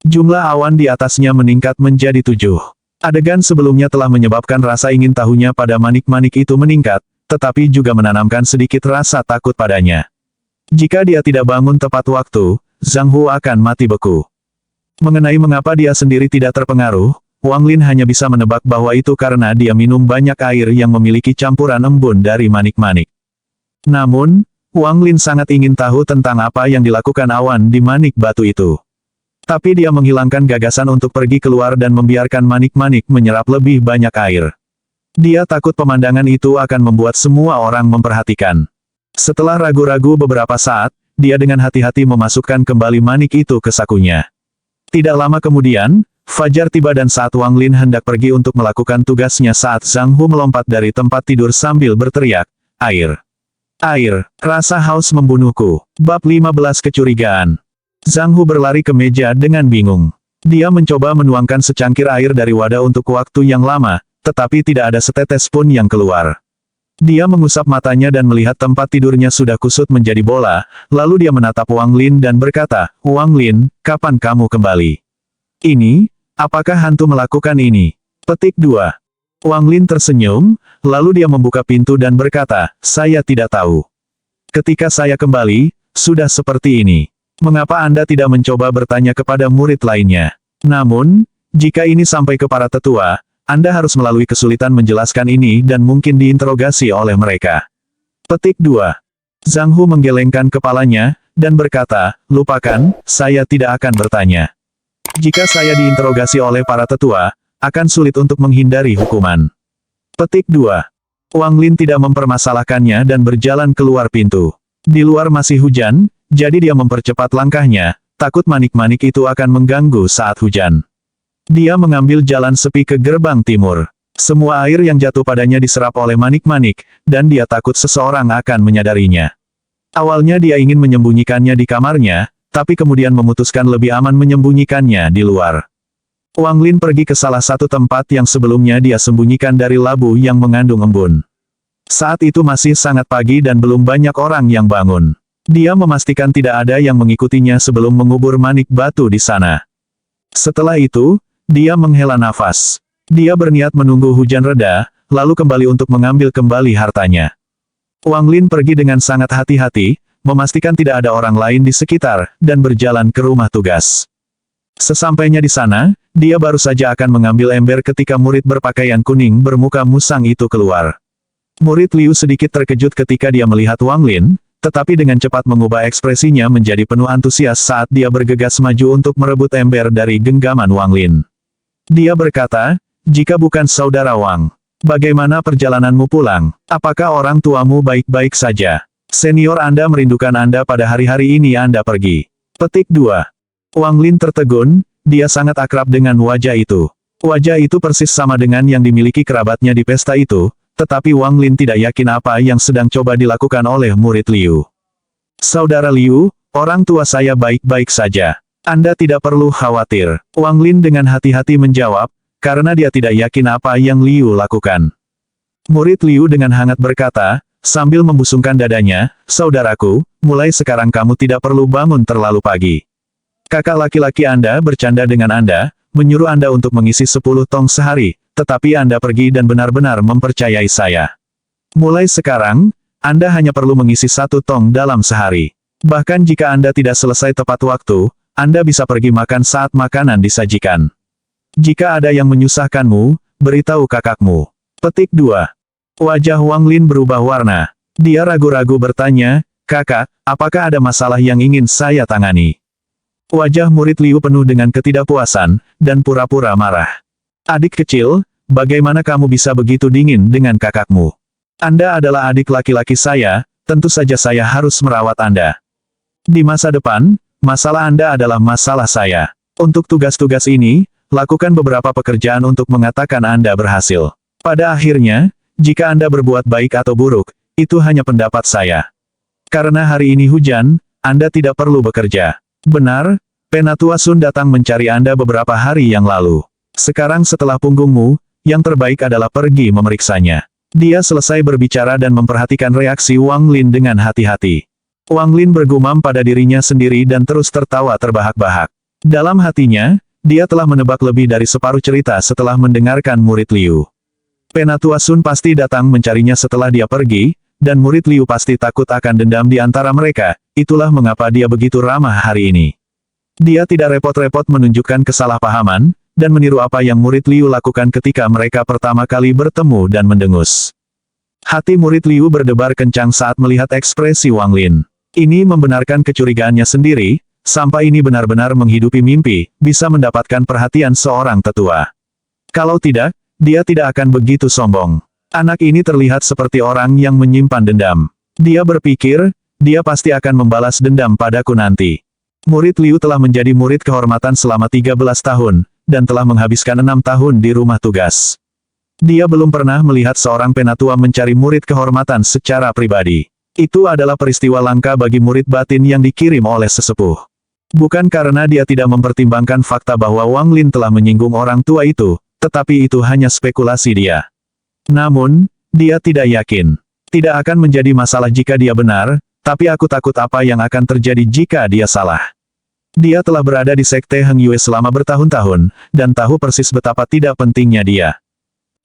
Jumlah awan di atasnya meningkat menjadi 7. Adegan sebelumnya telah menyebabkan rasa ingin tahunya pada manik-manik itu meningkat, tetapi juga menanamkan sedikit rasa takut padanya. Jika dia tidak bangun tepat waktu, Zhang Hu akan mati beku. Mengenai mengapa dia sendiri tidak terpengaruh, Wang Lin hanya bisa menebak bahwa itu karena dia minum banyak air yang memiliki campuran embun dari manik-manik. Namun, Wang Lin sangat ingin tahu tentang apa yang dilakukan awan di manik batu itu. Tapi dia menghilangkan gagasan untuk pergi keluar dan membiarkan manik-manik menyerap lebih banyak air. Dia takut pemandangan itu akan membuat semua orang memperhatikan. Setelah ragu-ragu beberapa saat, dia dengan hati-hati memasukkan kembali manik itu ke sakunya. Tidak lama kemudian, fajar tiba dan saat Wang Lin hendak pergi untuk melakukan tugasnya saat Zhang Hu melompat dari tempat tidur sambil berteriak, "Air! Air! Rasa haus membunuhku." Bab 15 Kecurigaan. Zhang Hu berlari ke meja dengan bingung. Dia mencoba menuangkan secangkir air dari wadah untuk waktu yang lama, tetapi tidak ada setetes pun yang keluar. Dia mengusap matanya dan melihat tempat tidurnya sudah kusut menjadi bola, lalu dia menatap Wang Lin dan berkata, "Wang Lin, kapan kamu kembali?" "Ini, apakah hantu melakukan ini?" Petik 2. Wang Lin tersenyum, lalu dia membuka pintu dan berkata, "Saya tidak tahu. Ketika saya kembali, sudah seperti ini. Mengapa Anda tidak mencoba bertanya kepada murid lainnya? Namun, jika ini sampai ke para tetua, Anda harus melalui kesulitan menjelaskan ini dan mungkin diinterogasi oleh mereka." Petik 2. Zhang Hu menggelengkan kepalanya, dan berkata, "Lupakan, saya tidak akan bertanya. Jika saya diinterogasi oleh para tetua, akan sulit untuk menghindari hukuman." Petik 2. Wang Lin tidak mempermasalahkannya dan berjalan keluar pintu. Di luar masih hujan, jadi dia mempercepat langkahnya, takut manik-manik itu akan mengganggu saat hujan. Dia mengambil jalan sepi ke gerbang timur. Semua air yang jatuh padanya diserap oleh manik-manik, dan dia takut seseorang akan menyadarinya. Awalnya dia ingin menyembunyikannya di kamarnya, tapi kemudian memutuskan lebih aman menyembunyikannya di luar. Wang Lin pergi ke salah satu tempat yang sebelumnya dia sembunyikan dari labu yang mengandung embun. Saat itu masih sangat pagi dan belum banyak orang yang bangun. Dia memastikan tidak ada yang mengikutinya sebelum mengubur manik batu di sana. Setelah itu, dia menghela nafas. Dia berniat menunggu hujan reda, lalu kembali untuk mengambil kembali hartanya. Wang Lin pergi dengan sangat hati-hati, memastikan tidak ada orang lain di sekitar, dan berjalan ke rumah tugas. Sesampainya di sana, dia baru saja akan mengambil ember ketika murid berpakaian kuning bermuka musang itu keluar. Murid Liu sedikit terkejut ketika dia melihat Wang Lin, tetapi dengan cepat mengubah ekspresinya menjadi penuh antusias saat dia bergegas maju untuk merebut ember dari genggaman Wang Lin. Dia berkata, "Jika bukan saudara Wang, bagaimana perjalananmu pulang? Apakah orang tuamu baik-baik saja? Senior Anda merindukan Anda pada hari-hari ini Anda pergi." Petik 2. Wang Lin tertegun, dia sangat akrab dengan wajah itu. Wajah itu persis sama dengan yang dimiliki kerabatnya di pesta itu, tetapi Wang Lin tidak yakin apa yang sedang coba dilakukan oleh murid Liu. "Saudara Liu, orang tua saya baik-baik saja. Anda tidak perlu khawatir." Wang Lin dengan hati-hati menjawab, karena dia tidak yakin apa yang Liu lakukan. Murid Liu dengan hangat berkata, sambil membusungkan dadanya, "Saudaraku, mulai sekarang kamu tidak perlu bangun terlalu pagi. Kakak laki-laki Anda bercanda dengan Anda, menyuruh Anda untuk mengisi 10 tong sehari, tetapi Anda pergi dan benar-benar mempercayai saya. Mulai sekarang, Anda hanya perlu mengisi 1 tong dalam sehari. Bahkan jika Anda tidak selesai tepat waktu, Anda bisa pergi makan saat makanan disajikan. Jika ada yang menyusahkanmu, beritahu kakakmu." Petik 2. Wajah Wang Lin berubah warna. Dia ragu-ragu bertanya, "Kakak, apakah ada masalah yang ingin saya tangani?" Wajah murid Liu penuh dengan ketidakpuasan, dan pura-pura marah. "Adik kecil, bagaimana kamu bisa begitu dingin dengan kakakmu? Anda adalah adik laki-laki saya, tentu saja saya harus merawat Anda. Di masa depan, masalah Anda adalah masalah saya. Untuk tugas-tugas ini, lakukan beberapa pekerjaan untuk mengatakan Anda berhasil. Pada akhirnya, jika Anda berbuat baik atau buruk, itu hanya pendapat saya. Karena hari ini hujan, Anda tidak perlu bekerja. Benar, Penatua Sun datang mencari Anda beberapa hari yang lalu. Sekarang setelah punggungmu, yang terbaik adalah pergi memeriksanya." Dia selesai berbicara dan memperhatikan reaksi Wang Lin dengan hati-hati. Wang Lin bergumam pada dirinya sendiri dan terus tertawa terbahak-bahak. Dalam hatinya, dia telah menebak lebih dari separuh cerita setelah mendengarkan murid Liu. Penatua Sun pasti datang mencarinya setelah dia pergi, dan murid Liu pasti takut akan dendam di antara mereka, itulah mengapa dia begitu ramah hari ini. Dia tidak repot-repot menunjukkan kesalahpahaman, dan meniru apa yang murid Liu lakukan ketika mereka pertama kali bertemu dan mendengus. Hati murid Liu berdebar kencang saat melihat ekspresi Wang Lin. Ini membenarkan kecurigaannya sendiri, sampai ini benar-benar menghidupi mimpi, bisa mendapatkan perhatian seorang tetua. Kalau tidak, dia tidak akan begitu sombong. Anak ini terlihat seperti orang yang menyimpan dendam. Dia berpikir, dia pasti akan membalas dendam padaku nanti. Murid Liu telah menjadi murid kehormatan selama 13 tahun, dan telah menghabiskan 6 tahun di rumah tugas. Dia belum pernah melihat seorang penatua mencari murid kehormatan secara pribadi. Itu adalah peristiwa langka bagi murid batin yang dikirim oleh sesepuh. Bukan karena dia tidak mempertimbangkan fakta bahwa Wang Lin telah menyinggung orang tua itu, tetapi itu hanya spekulasi dia. Namun, dia tidak yakin. Tidak akan menjadi masalah jika dia benar, tapi aku takut apa yang akan terjadi jika dia salah. Dia telah berada di sekte Heng Yue selama bertahun-tahun, dan tahu persis betapa tidak pentingnya dia.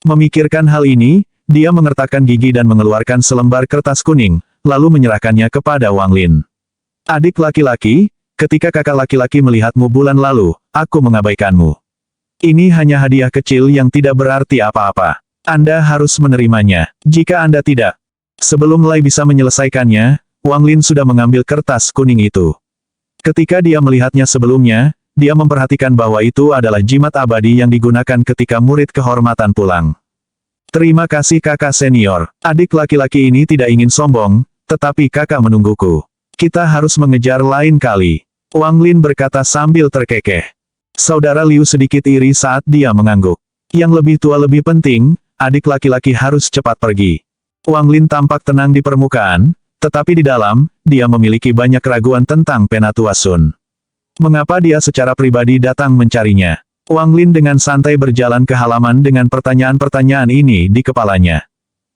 Memikirkan hal ini, dia mengertakkan gigi dan mengeluarkan selembar kertas kuning, lalu menyerahkannya kepada Wang Lin. "Adik laki-laki, ketika kakak laki-laki melihatmu bulan lalu, aku mengabaikanmu. Ini hanya hadiah kecil yang tidak berarti apa-apa. Anda harus menerimanya. Jika Anda tidak..." Sebelum Lai bisa menyelesaikannya, Wang Lin sudah mengambil kertas kuning itu. Ketika dia melihatnya sebelumnya, dia memperhatikan bahwa itu adalah jimat abadi yang digunakan ketika murid kehormatan pulang. "Terima kasih kakak senior. Adik laki-laki ini tidak ingin sombong, tetapi kakak menungguku. Kita harus mengejar lain kali." Wang Lin berkata sambil terkekeh. Saudara Liu sedikit iri saat dia mengangguk. Yang lebih tua lebih penting, adik laki-laki harus cepat pergi. Wang Lin tampak tenang di permukaan, Tetapi di dalam, dia memiliki banyak keraguan tentang Penatua Sun. Mengapa dia secara pribadi datang mencarinya? Wang Lin dengan santai berjalan ke halaman dengan pertanyaan-pertanyaan ini di kepalanya.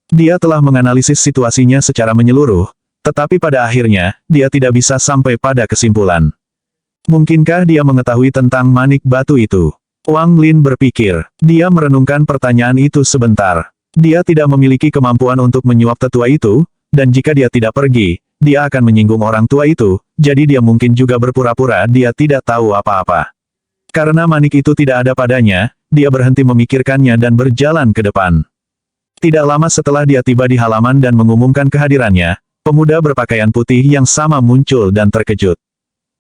Dia telah menganalisis situasinya secara menyeluruh, tetapi pada akhirnya, dia tidak bisa sampai pada kesimpulan. Mungkinkah dia mengetahui tentang manik batu itu? Wang Lin berpikir. Dia merenungkan pertanyaan itu sebentar. Dia tidak memiliki kemampuan untuk menyuap tetua itu, dan jika dia tidak pergi, dia akan menyinggung orang tua itu, jadi dia mungkin juga berpura-pura dia tidak tahu apa-apa. Karena manik itu tidak ada padanya, dia berhenti memikirkannya dan berjalan ke depan. Tidak lama setelah dia tiba di halaman dan mengumumkan kehadirannya, pemuda berpakaian putih yang sama muncul dan terkejut.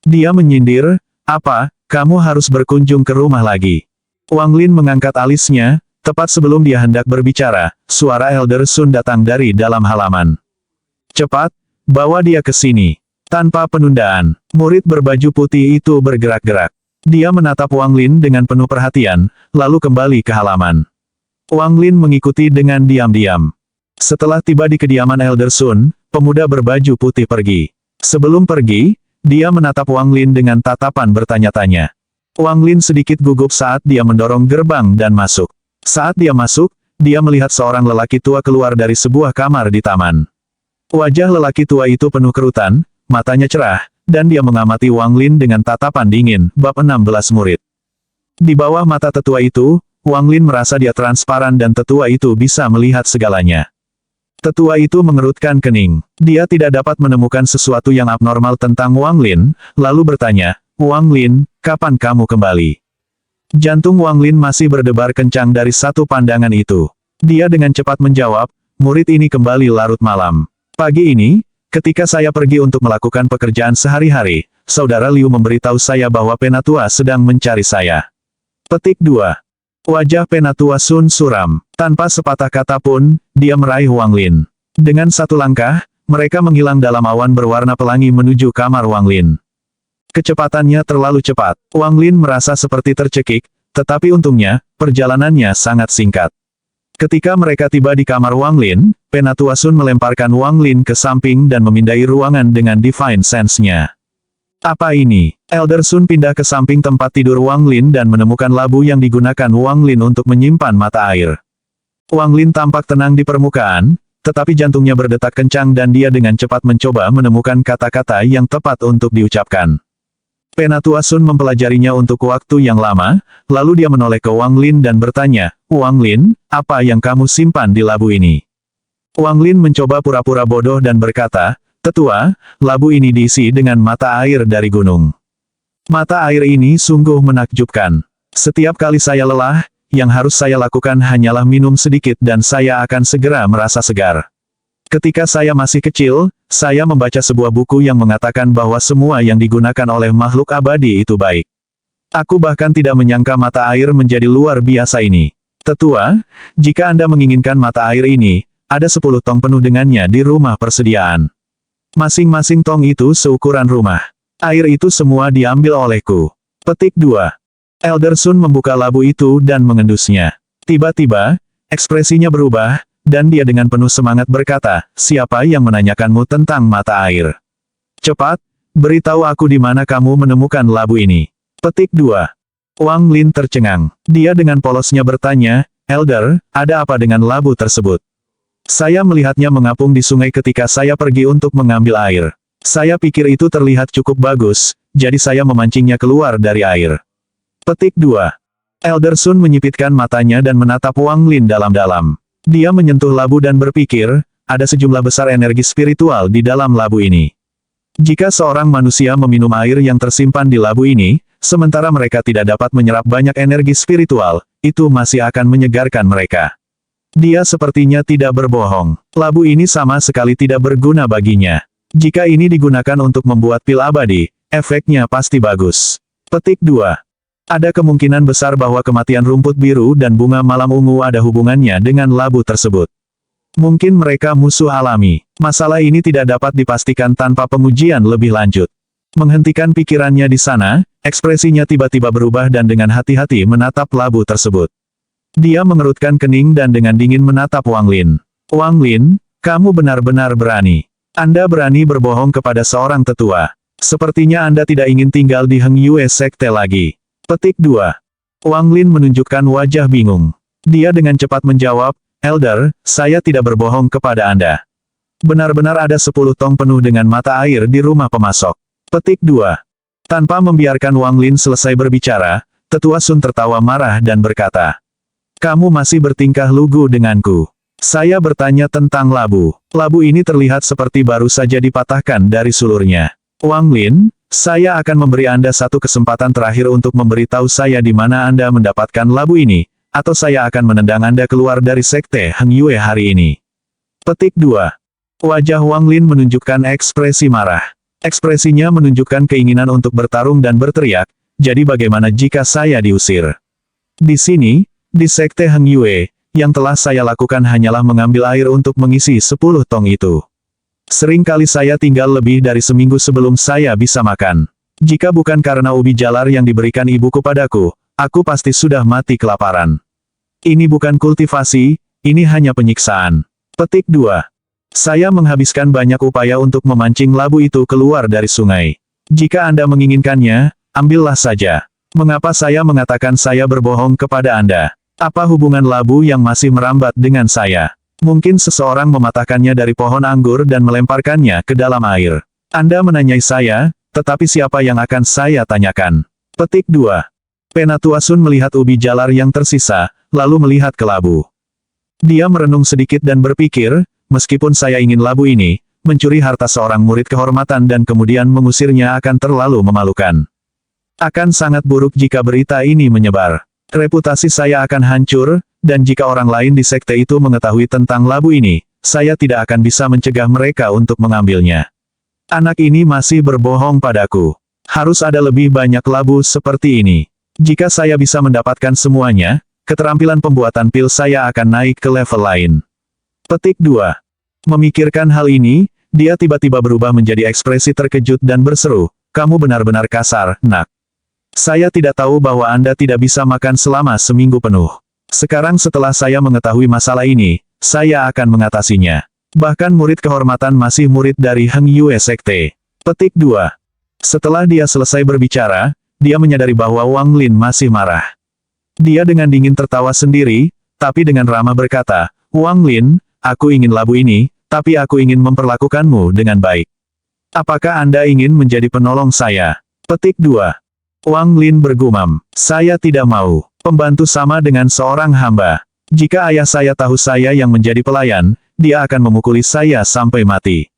Dia menyindir, "Apa, kamu harus berkunjung ke rumah lagi?" Wang Lin mengangkat alisnya, tepat sebelum dia hendak berbicara, suara Elder Sun datang dari dalam halaman. "Cepat, bawa dia ke sini." Tanpa penundaan, murid berbaju putih itu bergerak-gerak. Dia menatap Wang Lin dengan penuh perhatian, lalu kembali ke halaman. Wang Lin mengikuti dengan diam-diam. Setelah tiba di kediaman Elder Sun, pemuda berbaju putih pergi. Sebelum pergi, dia menatap Wang Lin dengan tatapan bertanya-tanya. Wang Lin sedikit gugup saat dia mendorong gerbang dan masuk. Saat dia masuk, dia melihat seorang lelaki tua keluar dari sebuah kamar di taman. Wajah lelaki tua itu penuh kerutan, matanya cerah, dan dia mengamati Wang Lin dengan tatapan dingin. Bab 16 murid. Di bawah mata tetua itu, Wang Lin merasa dia transparan dan tetua itu bisa melihat segalanya. Tetua itu mengerutkan kening. Dia tidak dapat menemukan sesuatu yang abnormal tentang Wang Lin, lalu bertanya, "Wang Lin, kapan kamu kembali?" Jantung Wang Lin masih berdebar kencang dari satu pandangan itu. Dia dengan cepat menjawab, "Murid ini kembali larut malam. Pagi ini, ketika saya pergi untuk melakukan pekerjaan sehari-hari, Saudara Liu memberitahu saya bahwa Penatua sedang mencari saya." Petik 2. Wajah Penatua Sun suram. Tanpa sepatah kata pun, dia meraih Wang Lin. Dengan satu langkah, mereka menghilang dalam awan berwarna pelangi menuju kamar Wang Lin. Kecepatannya terlalu cepat. Wang Lin merasa seperti tercekik, tetapi untungnya, perjalanannya sangat singkat. Ketika mereka tiba di kamar Wang Lin, Penatua Sun melemparkan Wang Lin ke samping dan memindai ruangan dengan Divine Sense-nya. Apa ini? Elder Sun pindah ke samping tempat tidur Wang Lin dan menemukan labu yang digunakan Wang Lin untuk menyimpan mata air. Wang Lin tampak tenang di permukaan, tetapi jantungnya berdetak kencang dan dia dengan cepat mencoba menemukan kata-kata yang tepat untuk diucapkan. Penatua Sun mempelajarinya untuk waktu yang lama, lalu dia menoleh ke Wang Lin dan bertanya, "Wang Lin, apa yang kamu simpan di labu ini?" Wang Lin mencoba pura-pura bodoh dan berkata, "Tetua, labu ini diisi dengan mata air dari gunung. Mata air ini sungguh menakjubkan. Setiap kali saya lelah, yang harus saya lakukan hanyalah minum sedikit dan saya akan segera merasa segar. Ketika saya masih kecil, saya membaca sebuah buku yang mengatakan bahwa semua yang digunakan oleh makhluk abadi itu baik. Aku bahkan tidak menyangka mata air menjadi luar biasa ini. Tetua, jika Anda menginginkan mata air ini, ada 10 tong penuh dengannya di rumah persediaan. Masing-masing tong itu seukuran rumah. Air itu semua diambil olehku." Petik 2. Elder Sun membuka labu itu dan mengendusnya. Tiba-tiba, ekspresinya berubah, dan dia dengan penuh semangat berkata, "Siapa yang menanyakanmu tentang mata air? Cepat, beritahu aku di mana kamu menemukan labu ini." Petik 2. Wang Lin tercengang. Dia dengan polosnya bertanya, "Elder, ada apa dengan labu tersebut?" "Saya melihatnya mengapung di sungai ketika saya pergi untuk mengambil air. Saya pikir itu terlihat cukup bagus, jadi saya memancingnya keluar dari air." Petik 2. Elder Sun menyipitkan matanya dan menatap Wang Lin dalam-dalam. Dia menyentuh labu dan berpikir, ada sejumlah besar energi spiritual di dalam labu ini. Jika seorang manusia meminum air yang tersimpan di labu ini, sementara mereka tidak dapat menyerap banyak energi spiritual, itu masih akan menyegarkan mereka. Dia sepertinya tidak berbohong. Labu ini sama sekali tidak berguna baginya. Jika ini digunakan untuk membuat pil abadi, efeknya pasti bagus. Petik 2. Ada kemungkinan besar bahwa kematian rumput biru dan bunga malam ungu ada hubungannya dengan labu tersebut. Mungkin mereka musuh alami. Masalah ini tidak dapat dipastikan tanpa pengujian lebih lanjut. Menghentikan pikirannya di sana, ekspresinya tiba-tiba berubah dan dengan hati-hati menatap labu tersebut. Dia mengerutkan kening dan dengan dingin menatap Wang Lin. "Wang Lin, kamu benar-benar berani. Anda berani berbohong kepada seorang tetua. Sepertinya Anda tidak ingin tinggal di Heng Yue Sekte lagi. Petik 2. Wang Lin menunjukkan wajah bingung. Dia dengan cepat menjawab, Elder, saya tidak berbohong kepada Anda. Benar-benar ada 10 tong penuh dengan mata air di rumah pemasok. Petik 2. Tanpa membiarkan Wang Lin selesai berbicara, Tetua Sun tertawa marah dan berkata, kamu masih bertingkah lugu denganku. Saya bertanya tentang labu. Labu ini terlihat seperti baru saja dipatahkan dari sulurnya. Wang Lin, saya akan memberi Anda satu kesempatan terakhir untuk memberitahu saya di mana Anda mendapatkan labu ini, atau saya akan menendang Anda keluar dari Sekte Heng Yue hari ini. Petik 2. Wajah Wang Lin menunjukkan ekspresi marah. Ekspresinya menunjukkan keinginan untuk bertarung dan berteriak, jadi bagaimana jika saya diusir? Di sini, di Sekte Heng Yue, yang telah saya lakukan hanyalah mengambil air untuk mengisi 10 tong itu. Seringkali saya tinggal lebih dari seminggu sebelum saya bisa makan. Jika bukan karena ubi jalar yang diberikan ibuku padaku, aku pasti sudah mati kelaparan. Ini bukan kultivasi, ini hanya penyiksaan. Petik 2. Saya menghabiskan banyak upaya untuk memancing labu itu keluar dari sungai. Jika Anda menginginkannya, ambillah saja. Mengapa saya mengatakan saya berbohong kepada Anda? Apa hubungan labu yang masih merambat dengan saya? Mungkin seseorang mematahkannya dari pohon anggur dan melemparkannya ke dalam air. Anda menanyai saya, tetapi siapa yang akan saya tanyakan? Petik 2. Penatua Sun melihat ubi jalar yang tersisa, lalu melihat ke labu. Dia merenung sedikit dan berpikir, meskipun saya ingin labu ini, mencuri harta seorang murid kehormatan dan kemudian mengusirnya akan terlalu memalukan. Akan sangat buruk jika berita ini menyebar. Reputasi saya akan hancur, dan jika orang lain di sekte itu mengetahui tentang labu ini, saya tidak akan bisa mencegah mereka untuk mengambilnya. Anak ini masih berbohong padaku. Harus ada lebih banyak labu seperti ini. Jika saya bisa mendapatkan semuanya, keterampilan pembuatan pil saya akan naik ke level lain. Petik 2. Memikirkan hal ini, dia tiba-tiba berubah menjadi ekspresi terkejut dan berseru, kamu benar-benar kasar, nak. Saya tidak tahu bahwa Anda tidak bisa makan selama seminggu penuh. Sekarang setelah saya mengetahui masalah ini, saya akan mengatasinya. Bahkan murid kehormatan masih murid dari Heng Yue Sekte. Petik 2. Setelah dia selesai berbicara, dia menyadari bahwa Wang Lin masih marah. Dia dengan dingin tertawa sendiri, tapi dengan ramah berkata, Wang Lin, aku ingin labu ini, tapi aku ingin memperlakukanmu dengan baik. Apakah Anda ingin menjadi penolong saya? Petik 2. Wang Lin bergumam, saya tidak mau. Pembantu sama dengan seorang hamba. Jika ayah saya tahu saya yang menjadi pelayan, dia akan memukuli saya sampai mati.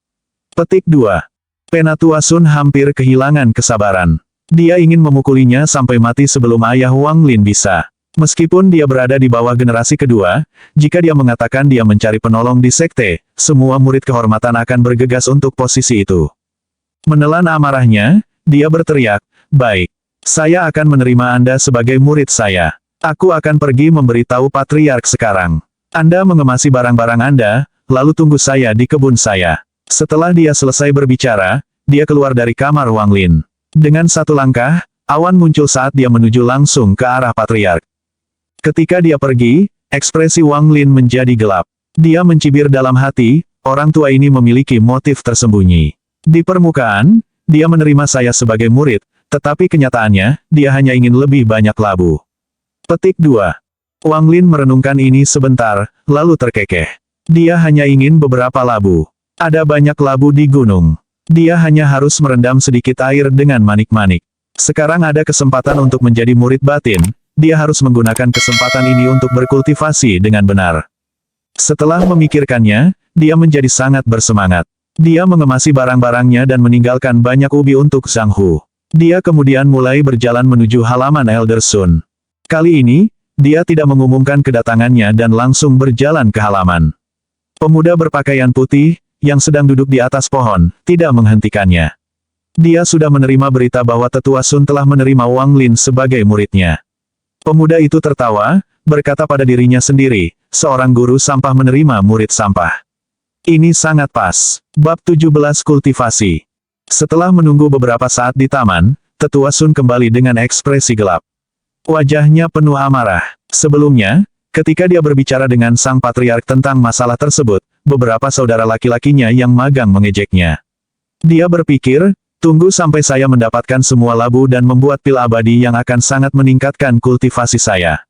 Petik 2. Penatua Sun hampir kehilangan kesabaran. Dia ingin memukulinya sampai mati sebelum ayah Wang Lin bisa. Meskipun dia berada di bawah generasi kedua, jika dia mengatakan dia mencari penolong di sekte, semua murid kehormatan akan bergegas untuk posisi itu. Menelan amarahnya, dia berteriak, baik. Saya akan menerima Anda sebagai murid saya. Aku akan pergi memberitahu Patriark sekarang. Anda mengemasi barang-barang Anda, lalu tunggu saya di kebun saya. Setelah dia selesai berbicara, dia keluar dari kamar Wang Lin. Dengan satu langkah, awan muncul saat dia menuju langsung ke arah Patriark. Ketika dia pergi, ekspresi Wang Lin menjadi gelap. Dia mencibir dalam hati, orang tua ini memiliki motif tersembunyi. Di permukaan, dia menerima saya sebagai murid, tetapi kenyataannya, dia hanya ingin lebih banyak labu. Petik 2. Wang Lin merenungkan ini sebentar, lalu terkekeh. Dia hanya ingin beberapa labu. Ada banyak labu di gunung. Dia hanya harus merendam sedikit air dengan manik-manik. Sekarang ada kesempatan untuk menjadi murid batin, dia harus menggunakan kesempatan ini untuk berkultivasi dengan benar. Setelah memikirkannya, dia menjadi sangat bersemangat. Dia mengemasi barang-barangnya dan meninggalkan banyak ubi untuk Zhang Hu. Dia kemudian mulai berjalan menuju halaman Elder Sun. Kali ini, dia tidak mengumumkan kedatangannya dan langsung berjalan ke halaman. Pemuda berpakaian putih, yang sedang duduk di atas pohon, tidak menghentikannya. Dia sudah menerima berita bahwa Tetua Sun telah menerima Wang Lin sebagai muridnya. Pemuda itu tertawa, berkata pada dirinya sendiri, seorang guru sampah menerima murid sampah. Ini sangat pas. Bab 17 Kultivasi. Setelah menunggu beberapa saat di taman, Tetua Sun kembali dengan ekspresi gelap. Wajahnya penuh amarah. Sebelumnya, ketika dia berbicara dengan sang patriark tentang masalah tersebut, beberapa saudara laki-lakinya yang magang mengejeknya. Dia berpikir, tunggu sampai saya mendapatkan semua labu dan membuat pil abadi yang akan sangat meningkatkan kultivasi saya.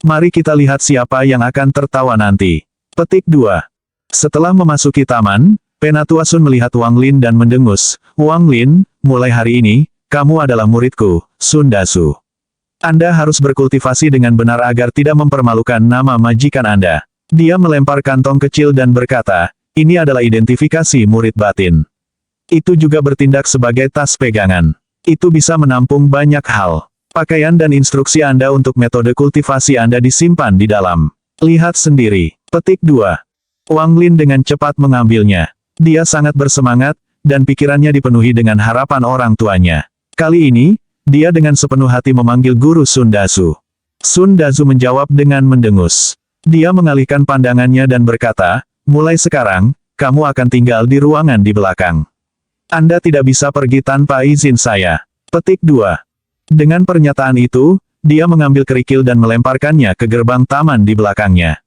Mari kita lihat siapa yang akan tertawa nanti. Petik 2. Setelah memasuki taman, Penatuasun melihat Wang Lin dan mendengus, Wang Lin, mulai hari ini, kamu adalah muridku, Sun Dasu. Anda harus berkultivasi dengan benar agar tidak mempermalukan nama majikan Anda. Dia melempar kantong kecil dan berkata, ini adalah identifikasi murid batin. Itu juga bertindak sebagai tas pegangan. Itu bisa menampung banyak hal. Pakaian dan instruksi Anda untuk metode kultivasi Anda disimpan di dalam. Lihat sendiri. Petik 2. Wang Lin dengan cepat mengambilnya. Dia sangat bersemangat, dan pikirannya dipenuhi dengan harapan orang tuanya. Kali ini, dia dengan sepenuh hati memanggil guru Sun Dasu. Sun Dasu menjawab dengan mendengus. Dia mengalihkan pandangannya dan berkata, mulai sekarang, kamu akan tinggal di ruangan di belakang. Anda tidak bisa pergi tanpa izin saya. Petik 2. Dengan pernyataan itu, dia mengambil kerikil dan melemparkannya ke gerbang taman di belakangnya.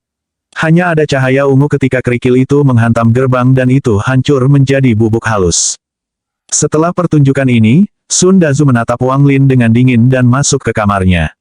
Hanya ada cahaya ungu ketika kerikil itu menghantam gerbang dan itu hancur menjadi bubuk halus. Setelah pertunjukan ini, Sun Dasu menatap Wang Lin dengan dingin dan masuk ke kamarnya.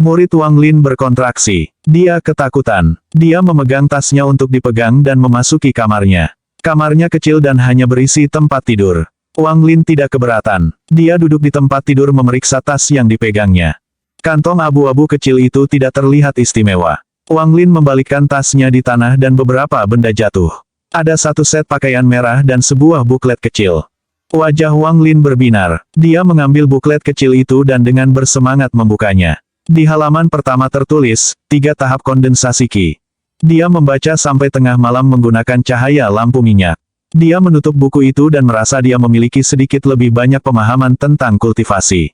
Murid Wang Lin berkontraksi. Dia ketakutan. Dia memegang tasnya untuk dipegang dan memasuki kamarnya. Kamarnya kecil dan hanya berisi tempat tidur. Wang Lin tidak keberatan. Dia duduk di tempat tidur memeriksa tas yang dipegangnya. Kantong abu-abu kecil itu tidak terlihat istimewa. Wang Lin membalikkan tasnya di tanah dan beberapa benda jatuh. Ada satu set pakaian merah dan sebuah buklet kecil. Wajah Wang Lin berbinar. Dia mengambil buklet kecil itu dan dengan bersemangat membukanya. Di halaman pertama tertulis, 3 tahap kondensasi Qi. Dia membaca sampai tengah malam menggunakan cahaya lampu minyak. Dia menutup buku itu dan merasa dia memiliki sedikit lebih banyak pemahaman tentang kultivasi.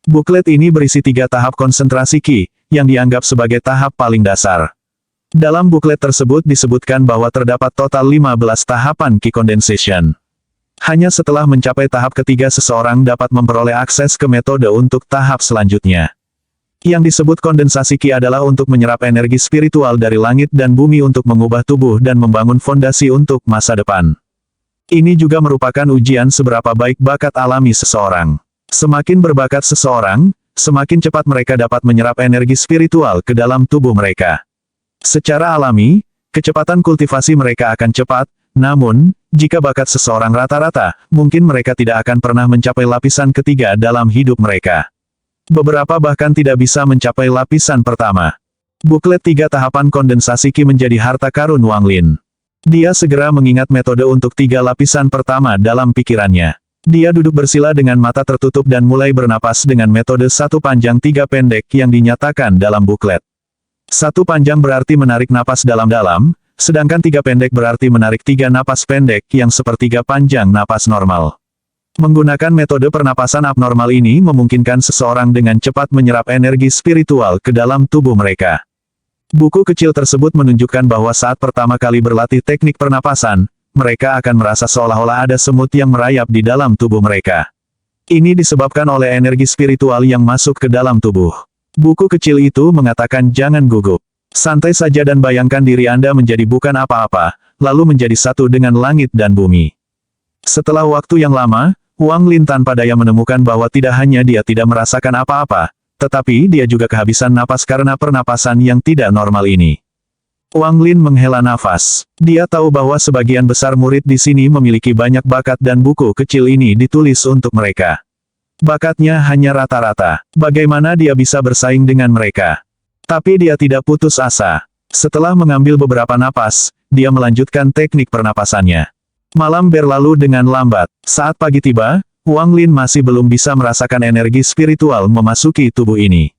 Buklet ini berisi 3 tahap konsentrasi Qi, yang dianggap sebagai tahap paling dasar. Dalam buklet tersebut disebutkan bahwa terdapat total 15 tahapan Qi condensation. Hanya setelah mencapai tahap ketiga seseorang dapat memperoleh akses ke metode untuk tahap selanjutnya. Yang disebut kondensasi Qi adalah untuk menyerap energi spiritual dari langit dan bumi untuk mengubah tubuh dan membangun fondasi untuk masa depan. Ini juga merupakan ujian seberapa baik bakat alami seseorang. Semakin berbakat seseorang, semakin cepat mereka dapat menyerap energi spiritual ke dalam tubuh mereka. Secara alami, kecepatan kultivasi mereka akan cepat, namun, jika bakat seseorang rata-rata, mungkin mereka tidak akan pernah mencapai lapisan ketiga dalam hidup mereka. Beberapa bahkan tidak bisa mencapai lapisan pertama. Buklet 3 tahapan kondensasi Qi menjadi harta karun Wang Lin. Dia segera mengingat metode untuk 3 lapisan pertama dalam pikirannya. Dia duduk bersila dengan mata tertutup dan mulai bernapas dengan metode 1 panjang 3 pendek yang dinyatakan dalam buklet. 1 panjang berarti menarik napas dalam-dalam, sedangkan 3 pendek berarti menarik 3 napas pendek yang sepertiga panjang napas normal. Menggunakan metode pernapasan abnormal ini memungkinkan seseorang dengan cepat menyerap energi spiritual ke dalam tubuh mereka. Buku kecil tersebut menunjukkan bahwa saat pertama kali berlatih teknik pernapasan, mereka akan merasa seolah-olah ada semut yang merayap di dalam tubuh mereka. Ini disebabkan oleh energi spiritual yang masuk ke dalam tubuh. Buku kecil itu mengatakan jangan gugup. Santai saja dan bayangkan diri Anda menjadi bukan apa-apa, lalu menjadi satu dengan langit dan bumi. Setelah waktu yang lama, Wang Lin tanpa daya menemukan bahwa tidak hanya dia tidak merasakan apa-apa, tetapi dia juga kehabisan napas karena pernapasan yang tidak normal ini. Wang Lin menghela nafas. Dia tahu bahwa sebagian besar murid di sini memiliki banyak bakat dan buku kecil ini ditulis untuk mereka. Bakatnya hanya rata-rata. Bagaimana dia bisa bersaing dengan mereka? Tapi dia tidak putus asa. Setelah mengambil beberapa napas, dia melanjutkan teknik pernapasannya. Malam berlalu dengan lambat. Saat pagi tiba, Wang Lin masih belum bisa merasakan energi spiritual memasuki tubuh ini.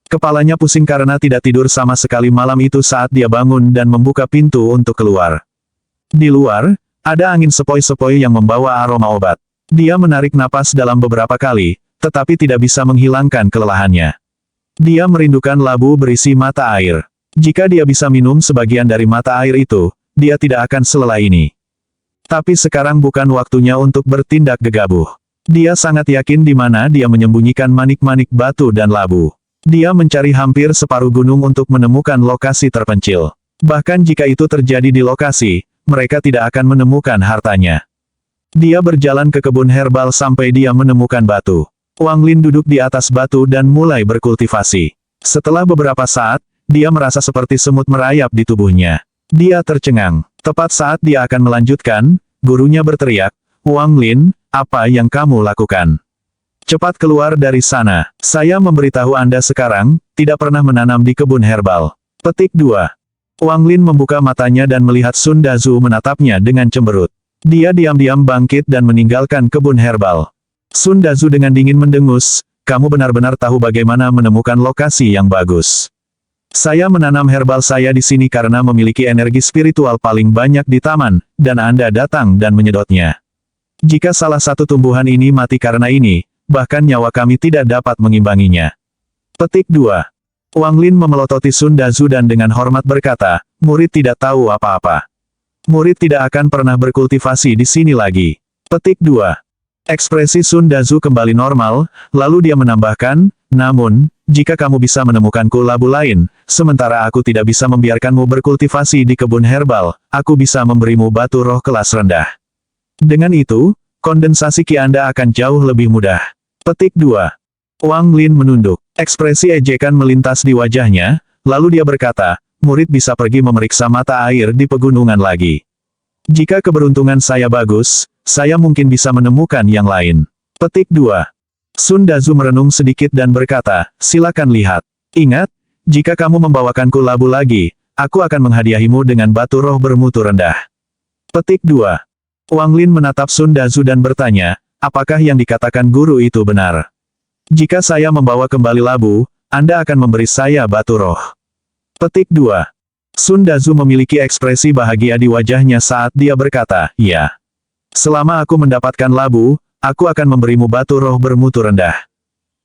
Kepalanya pusing karena tidak tidur sama sekali malam itu saat dia bangun dan membuka pintu untuk keluar. Di luar, ada angin sepoi-sepoi yang membawa aroma obat. Dia menarik napas dalam beberapa kali, tetapi tidak bisa menghilangkan kelelahannya. Dia merindukan labu berisi mata air. Jika dia bisa minum sebagian dari mata air itu, dia tidak akan selelah ini. Tapi sekarang bukan waktunya untuk bertindak gegabah. Dia sangat yakin di mana dia menyembunyikan manik-manik batu dan labu. Dia mencari hampir separuh gunung untuk menemukan lokasi terpencil. Bahkan jika itu terjadi di lokasi, mereka tidak akan menemukan hartanya. Dia berjalan ke kebun herbal sampai dia menemukan batu. Wang Lin duduk di atas batu dan mulai berkultivasi. Setelah beberapa saat, dia merasa seperti semut merayap di tubuhnya. Dia tercengang. Tepat saat dia akan melanjutkan, gurunya berteriak, "Wang Lin, apa yang kamu lakukan? Cepat keluar dari sana. Saya memberitahu Anda sekarang, tidak pernah menanam di kebun herbal." Petik 2. Wang Lin membuka matanya dan melihat Sun Dazu menatapnya dengan cemberut. Dia diam-diam bangkit dan meninggalkan kebun herbal. Sun Dazu dengan dingin mendengus, "Kamu benar-benar tahu bagaimana menemukan lokasi yang bagus. Saya menanam herbal saya di sini karena memiliki energi spiritual paling banyak di taman, dan Anda datang dan menyedotnya. Jika salah satu tumbuhan ini mati karena ini, bahkan nyawa kami tidak dapat mengimbanginya." Petik 2. Wang Lin memelototi Sun Dazu dan dengan hormat berkata, "Murid tidak tahu apa-apa. Murid tidak akan pernah berkultivasi di sini lagi." Petik 2. Ekspresi Sun Dazu kembali normal, lalu dia menambahkan, "Namun, jika kamu bisa menemukanku labu lain, sementara aku tidak bisa membiarkanmu berkultivasi di kebun herbal, aku bisa memberimu batu roh kelas rendah. Dengan itu, kondensasi ki Anda akan jauh lebih mudah." Petik 2. Wang Lin menunduk. Ekspresi ejekan melintas di wajahnya, lalu dia berkata, "Murid bisa pergi memeriksa mata air di pegunungan lagi. Jika keberuntungan saya bagus, saya mungkin bisa menemukan yang lain." Petik 2. Sun Dazu merenung sedikit dan berkata, "Silakan lihat. Ingat, jika kamu membawakanku labu lagi, aku akan menghadiahimu dengan batu roh bermutu rendah." Petik 2. Wang Lin menatap Sun Dazu dan bertanya, "Apakah yang dikatakan guru itu benar? Jika saya membawa kembali labu, Anda akan memberi saya batu roh." Petik 2. Sun Dazu memiliki ekspresi bahagia di wajahnya saat dia berkata, "Ya. Selama aku mendapatkan labu, aku akan memberimu batu roh bermutu rendah."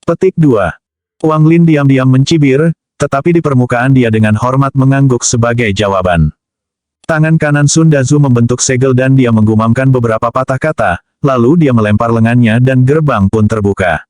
Petik 2. Wang Lin diam-diam mencibir, tetapi di permukaan dia dengan hormat mengangguk sebagai jawaban. Tangan kanan Sun Dazu membentuk segel dan dia menggumamkan beberapa patah kata, lalu dia melempar lengannya dan gerbang pun terbuka.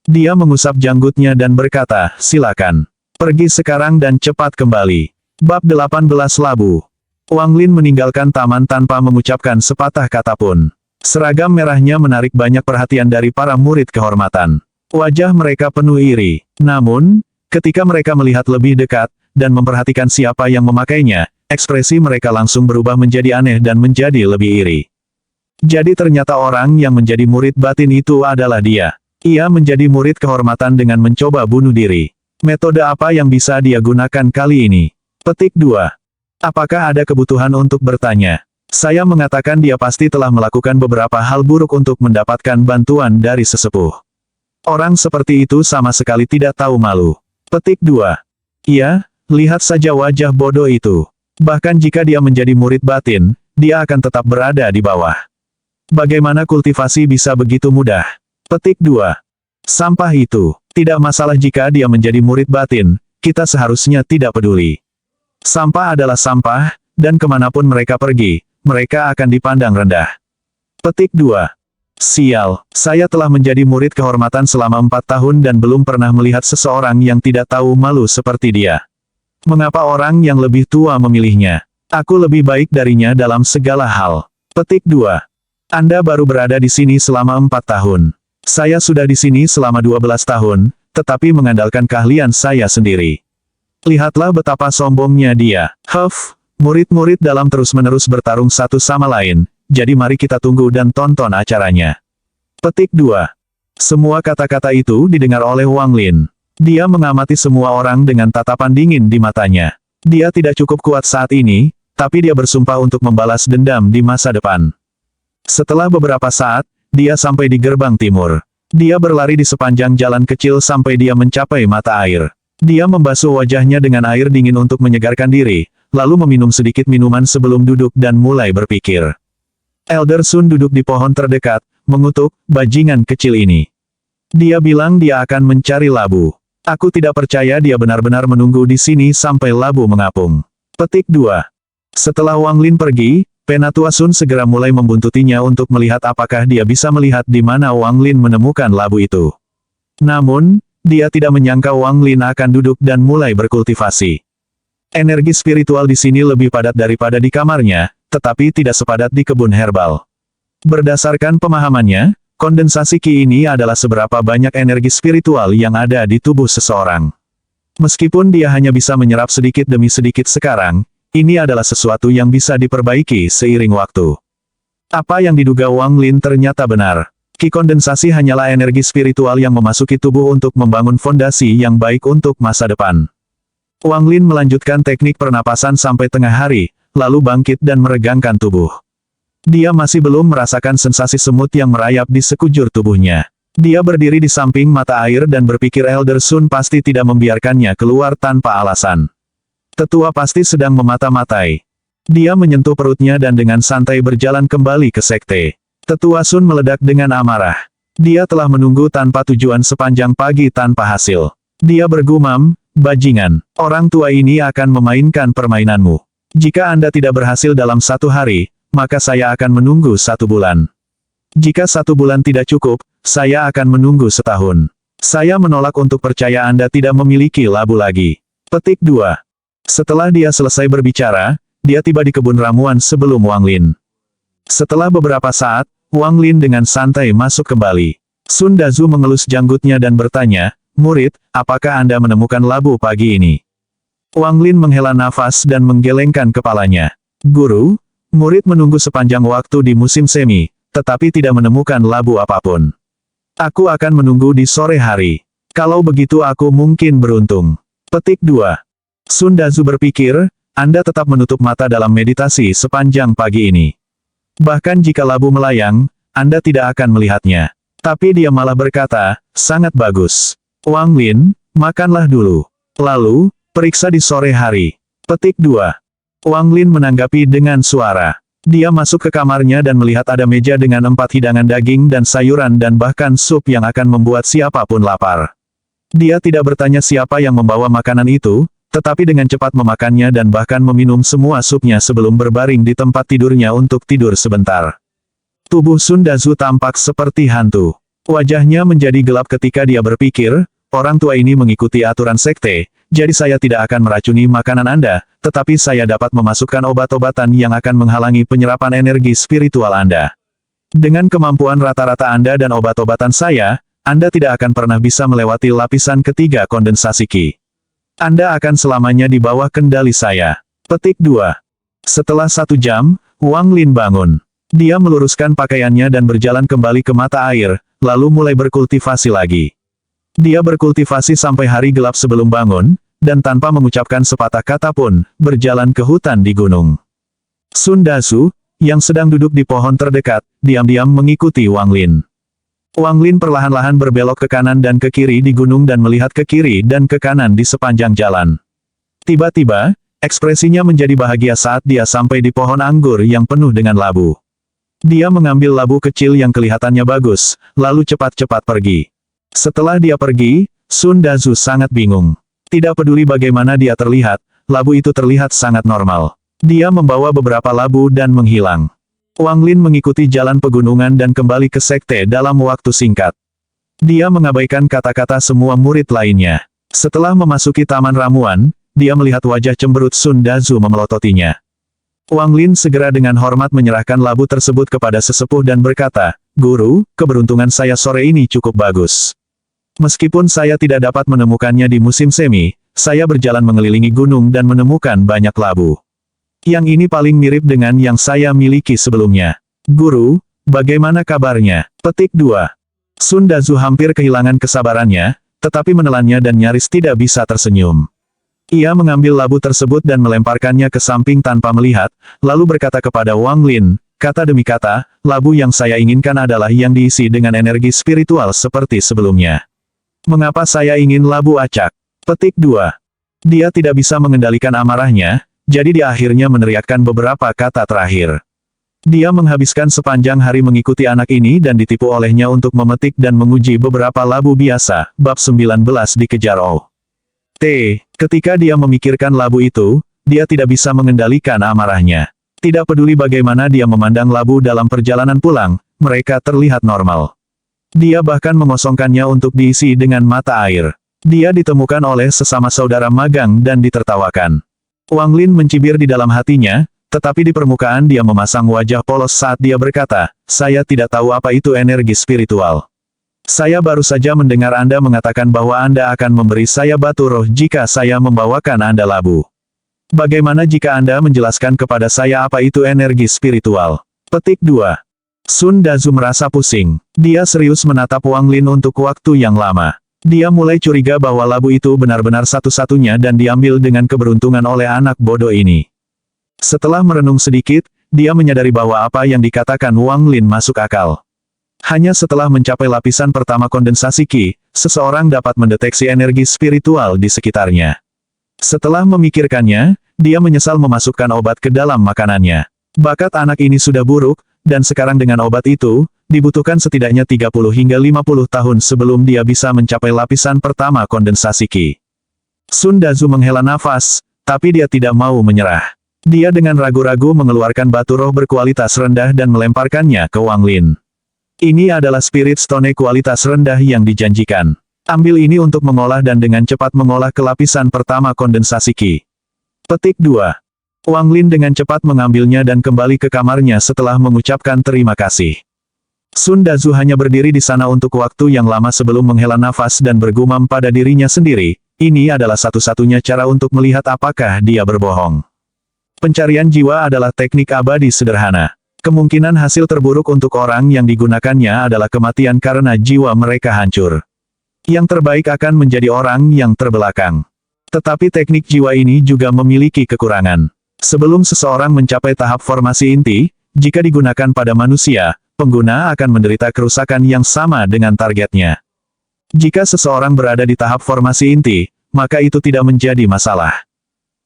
Dia mengusap janggutnya dan berkata, "Silakan. Pergi sekarang dan cepat kembali." Bab 18 Labu. Wang Lin meninggalkan taman tanpa mengucapkan sepatah kata pun. Seragam merahnya menarik banyak perhatian dari para murid kehormatan. Wajah mereka penuh iri. Namun, ketika mereka melihat lebih dekat, dan memperhatikan siapa yang memakainya, ekspresi mereka langsung berubah menjadi aneh dan menjadi lebih iri. Jadi ternyata orang yang menjadi murid batin itu adalah dia. Ia menjadi murid kehormatan dengan mencoba bunuh diri. Metode apa yang bisa dia gunakan kali ini? Petik 2. Apakah ada kebutuhan untuk bertanya? Saya mengatakan dia pasti telah melakukan beberapa hal buruk untuk mendapatkan bantuan dari sesepuh. Orang seperti itu sama sekali tidak tahu malu. Petik 2. Iya, lihat saja wajah bodoh itu. Bahkan jika dia menjadi murid batin, dia akan tetap berada di bawah. Bagaimana kultivasi bisa begitu mudah? Petik 2. Sampah itu. Tidak masalah jika dia menjadi murid batin, kita seharusnya tidak peduli. Sampah adalah sampah, dan kemanapun mereka pergi, mereka akan dipandang rendah. Petik 2. Sial, saya telah menjadi murid kehormatan selama 4 tahun dan belum pernah melihat seseorang yang tidak tahu malu seperti dia. Mengapa orang yang lebih tua memilihnya? Aku lebih baik darinya dalam segala hal. Petik 2. Anda baru berada di sini selama 4 tahun. Saya sudah di sini selama 12 tahun, tetapi mengandalkan keahlian saya sendiri. Lihatlah betapa sombongnya dia. Murid-murid dalam terus-menerus bertarung satu sama lain, jadi mari kita tunggu dan tonton acaranya. Petik 2. Semua kata-kata itu didengar oleh Wang Lin. Dia mengamati semua orang dengan tatapan dingin di matanya. Dia tidak cukup kuat saat ini, tapi dia bersumpah untuk membalas dendam di masa depan. Setelah beberapa saat, dia sampai di gerbang timur. Dia berlari di sepanjang jalan kecil sampai dia mencapai mata air. Dia membasuh wajahnya dengan air dingin untuk menyegarkan diri, lalu meminum sedikit minuman sebelum duduk dan mulai berpikir. Elder Sun duduk di pohon terdekat, mengutuk, bajingan kecil ini. Dia bilang dia akan mencari labu. Aku tidak percaya dia benar-benar menunggu di sini sampai labu mengapung. Petik 2. Setelah Wang Lin pergi, Penatua Sun segera mulai membuntutinya untuk melihat apakah dia bisa melihat di mana Wang Lin menemukan labu itu. Namun, dia tidak menyangka Wang Lin akan duduk dan mulai berkultivasi. Energi spiritual di sini lebih padat daripada di kamarnya, tetapi tidak sepadat di kebun herbal. Berdasarkan pemahamannya, kondensasi Qi ini adalah seberapa banyak energi spiritual yang ada di tubuh seseorang. Meskipun dia hanya bisa menyerap sedikit demi sedikit sekarang, ini adalah sesuatu yang bisa diperbaiki seiring waktu. Apa yang diduga Wang Lin ternyata benar. Qi kondensasi hanyalah energi spiritual yang memasuki tubuh untuk membangun fondasi yang baik untuk masa depan. Wang Lin melanjutkan teknik pernapasan sampai tengah hari, lalu bangkit dan meregangkan tubuh. Dia masih belum merasakan sensasi semut yang merayap di sekujur tubuhnya. Dia berdiri di samping mata air dan berpikir Elder Sun pasti tidak membiarkannya keluar tanpa alasan. Tetua pasti sedang memata-matai. Dia menyentuh perutnya dan dengan santai berjalan kembali ke sekte. Tetua Sun meledak dengan amarah. Dia telah menunggu tanpa tujuan sepanjang pagi tanpa hasil. Dia bergumam, "Bajingan, orang tua ini akan memainkan permainanmu. Jika Anda tidak berhasil dalam 1 hari, maka saya akan menunggu 1 bulan. Jika 1 bulan tidak cukup, saya akan menunggu setahun. Saya menolak untuk percaya Anda tidak memiliki labu lagi." Petik 2. Setelah dia selesai berbicara, dia tiba di kebun ramuan sebelum Wang Lin. Setelah beberapa saat, Wang Lin dengan santai masuk kembali. Sun Dazu mengelus janggutnya dan bertanya, "Murid, apakah Anda menemukan labu pagi ini?" Wang Lin menghela nafas dan menggelengkan kepalanya. "Guru, murid menunggu sepanjang waktu di musim semi, tetapi tidak menemukan labu apapun. Aku akan menunggu di sore hari. Kalau begitu aku mungkin beruntung." Petik 2. Sun Dazu berpikir, Anda tetap menutup mata dalam meditasi sepanjang pagi ini. Bahkan jika labu melayang, Anda tidak akan melihatnya. Tapi dia malah berkata, "Sangat bagus. Wang Lin, makanlah dulu. Lalu, periksa di sore hari." Petik 2. Wang Lin menanggapi dengan suara. Dia masuk ke kamarnya dan melihat ada meja dengan 4 hidangan daging dan sayuran dan bahkan sup yang akan membuat siapapun lapar. Dia tidak bertanya siapa yang membawa makanan itu, tetapi dengan cepat memakannya dan bahkan meminum semua supnya sebelum berbaring di tempat tidurnya untuk tidur sebentar. Tubuh Sun Dazu tampak seperti hantu. Wajahnya menjadi gelap ketika dia berpikir, orang tua ini mengikuti aturan sekte, jadi saya tidak akan meracuni makanan Anda, tetapi saya dapat memasukkan obat-obatan yang akan menghalangi penyerapan energi spiritual Anda. Dengan kemampuan rata-rata Anda dan obat-obatan saya, Anda tidak akan pernah bisa melewati lapisan ketiga kondensasi Qi. Anda akan selamanya di bawah kendali saya. Petik 2. Setelah 1 jam, Wang Lin bangun. Dia meluruskan pakaiannya dan berjalan kembali ke mata air, lalu mulai berkultivasi lagi. Dia berkultivasi sampai hari gelap sebelum bangun, dan tanpa mengucapkan sepatah kata pun, berjalan ke hutan di gunung. Sun Dazu, yang sedang duduk di pohon terdekat, diam-diam mengikuti Wang Lin. Wang Lin perlahan-lahan berbelok ke kanan dan ke kiri di gunung dan melihat ke kiri dan ke kanan di sepanjang jalan. Tiba-tiba, ekspresinya menjadi bahagia saat dia sampai di pohon anggur yang penuh dengan labu. Dia mengambil labu kecil yang kelihatannya bagus, lalu cepat-cepat pergi. Setelah dia pergi, Sun Dazu sangat bingung. Tidak peduli bagaimana dia terlihat, labu itu terlihat sangat normal. Dia membawa beberapa labu dan menghilang. Wang Lin mengikuti jalan pegunungan dan kembali ke sekte dalam waktu singkat. Dia mengabaikan kata-kata semua murid lainnya. Setelah memasuki taman ramuan, dia melihat wajah cemberut Sun Dazu memelototinya. Wang Lin segera dengan hormat menyerahkan labu tersebut kepada sesepuh dan berkata, "Guru, keberuntungan saya sore ini cukup bagus. Meskipun saya tidak dapat menemukannya di musim semi, saya berjalan mengelilingi gunung dan menemukan banyak labu. Yang ini paling mirip dengan yang saya miliki sebelumnya. Guru, bagaimana kabarnya?" Petik 2. Sun Dazu hampir kehilangan kesabarannya, tetapi menelannya dan nyaris tidak bisa tersenyum. Ia mengambil labu tersebut dan melemparkannya ke samping tanpa melihat, lalu berkata kepada Wang Lin, "Kata demi kata, labu yang saya inginkan adalah yang diisi dengan energi spiritual seperti sebelumnya. Mengapa saya ingin labu acak?" Petik 2. Dia tidak bisa mengendalikan amarahnya, jadi dia akhirnya meneriakkan beberapa kata terakhir. Dia menghabiskan sepanjang hari mengikuti anak ini dan ditipu olehnya untuk memetik dan menguji beberapa labu biasa. Bab 19 dikejar O. Ketika dia memikirkan labu itu, dia tidak bisa mengendalikan amarahnya. Tidak peduli bagaimana dia memandang labu dalam perjalanan pulang, mereka terlihat normal. Dia bahkan mengosongkannya untuk diisi dengan mata air. Dia ditemukan oleh sesama saudara magang dan ditertawakan. Wang Lin mencibir di dalam hatinya, Tetapi di permukaan dia memasang wajah polos saat dia berkata, "Saya tidak tahu apa itu energi spiritual. Saya baru saja mendengar Anda mengatakan bahwa Anda akan memberi saya batu roh jika saya membawakan Anda labu. Bagaimana jika Anda menjelaskan kepada saya apa itu energi spiritual?" Petik 2. Sun Dazu merasa pusing. Dia serius menatap Wang Lin untuk waktu yang lama. Dia mulai curiga bahwa labu itu benar-benar satu-satunya dan diambil dengan keberuntungan oleh anak bodoh ini. Setelah merenung sedikit, dia menyadari bahwa apa yang dikatakan Wang Lin masuk akal. Hanya setelah mencapai lapisan pertama kondensasi Qi, seseorang dapat mendeteksi energi spiritual di sekitarnya. Setelah memikirkannya, dia menyesal memasukkan obat ke dalam makanannya. Bakat anak ini sudah buruk, dan sekarang dengan obat itu, dibutuhkan setidaknya 30 hingga 50 tahun sebelum dia bisa mencapai lapisan pertama kondensasi Qi. Sun Dazu menghela nafas, tapi dia tidak mau menyerah. Dia dengan ragu-ragu mengeluarkan batu roh berkualitas rendah dan melemparkannya ke Wang Lin. Ini adalah Spirit Stone kualitas rendah yang dijanjikan. Ambil ini untuk mengolah dan dengan cepat mengolah ke lapisan pertama kondensasi Qi. Petik 2. Wang Lin dengan cepat mengambilnya dan kembali ke kamarnya setelah mengucapkan terima kasih. Sun Dazu hanya berdiri di sana untuk waktu yang lama sebelum menghela nafas dan bergumam pada dirinya sendiri, ini adalah satu-satunya cara untuk melihat apakah dia berbohong. Pencarian jiwa adalah teknik abadi sederhana. Kemungkinan hasil terburuk untuk orang yang digunakannya adalah kematian karena jiwa mereka hancur. Yang terbaik akan menjadi orang yang terbelakang. Tetapi teknik jiwa ini juga memiliki kekurangan. Sebelum seseorang mencapai tahap formasi inti, jika digunakan pada manusia, pengguna akan menderita kerusakan yang sama dengan targetnya. Jika seseorang berada di tahap formasi inti, maka itu tidak menjadi masalah.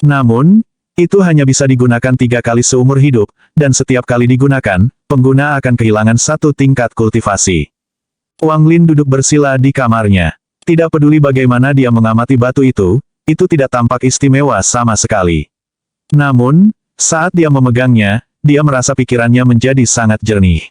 Namun, itu hanya bisa digunakan 3 kali seumur hidup, dan setiap kali digunakan, pengguna akan kehilangan 1 tingkat kultivasi. Wang Lin duduk bersila di kamarnya. Tidak peduli bagaimana dia mengamati batu itu tidak tampak istimewa sama sekali. Namun, saat dia memegangnya, dia merasa pikirannya menjadi sangat jernih.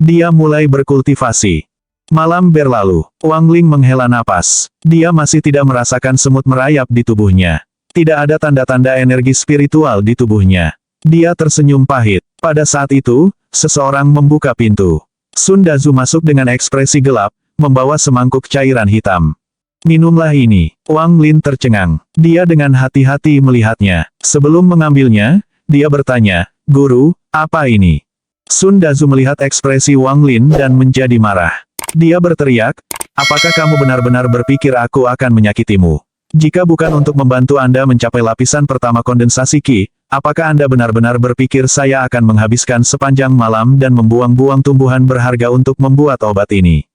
Dia mulai berkultivasi. Malam berlalu, Wang Lin menghela napas. Dia masih tidak merasakan semut merayap di tubuhnya. Tidak ada tanda-tanda energi spiritual di tubuhnya. Dia tersenyum pahit. Pada saat itu, seseorang membuka pintu. Sun Dazu masuk dengan ekspresi gelap, membawa semangkuk cairan hitam. "Minumlah ini." Wang Lin tercengang. Dia dengan hati-hati melihatnya. Sebelum mengambilnya, dia bertanya, "Guru, apa ini?" Sun Dazu melihat ekspresi Wang Lin dan menjadi marah. Dia berteriak, "Apakah kamu benar-benar berpikir aku akan menyakitimu? Jika bukan untuk membantu Anda mencapai lapisan pertama kondensasi Qi, apakah Anda benar-benar berpikir saya akan menghabiskan sepanjang malam dan membuang-buang tumbuhan berharga untuk membuat obat ini?"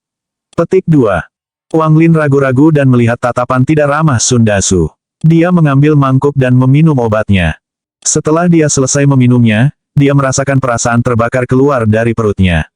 Petik 2. Wang Lin ragu-ragu dan melihat tatapan tidak ramah Sun Dazu. Dia mengambil mangkuk dan meminum obatnya. Setelah dia selesai meminumnya, dia merasakan perasaan terbakar keluar dari perutnya.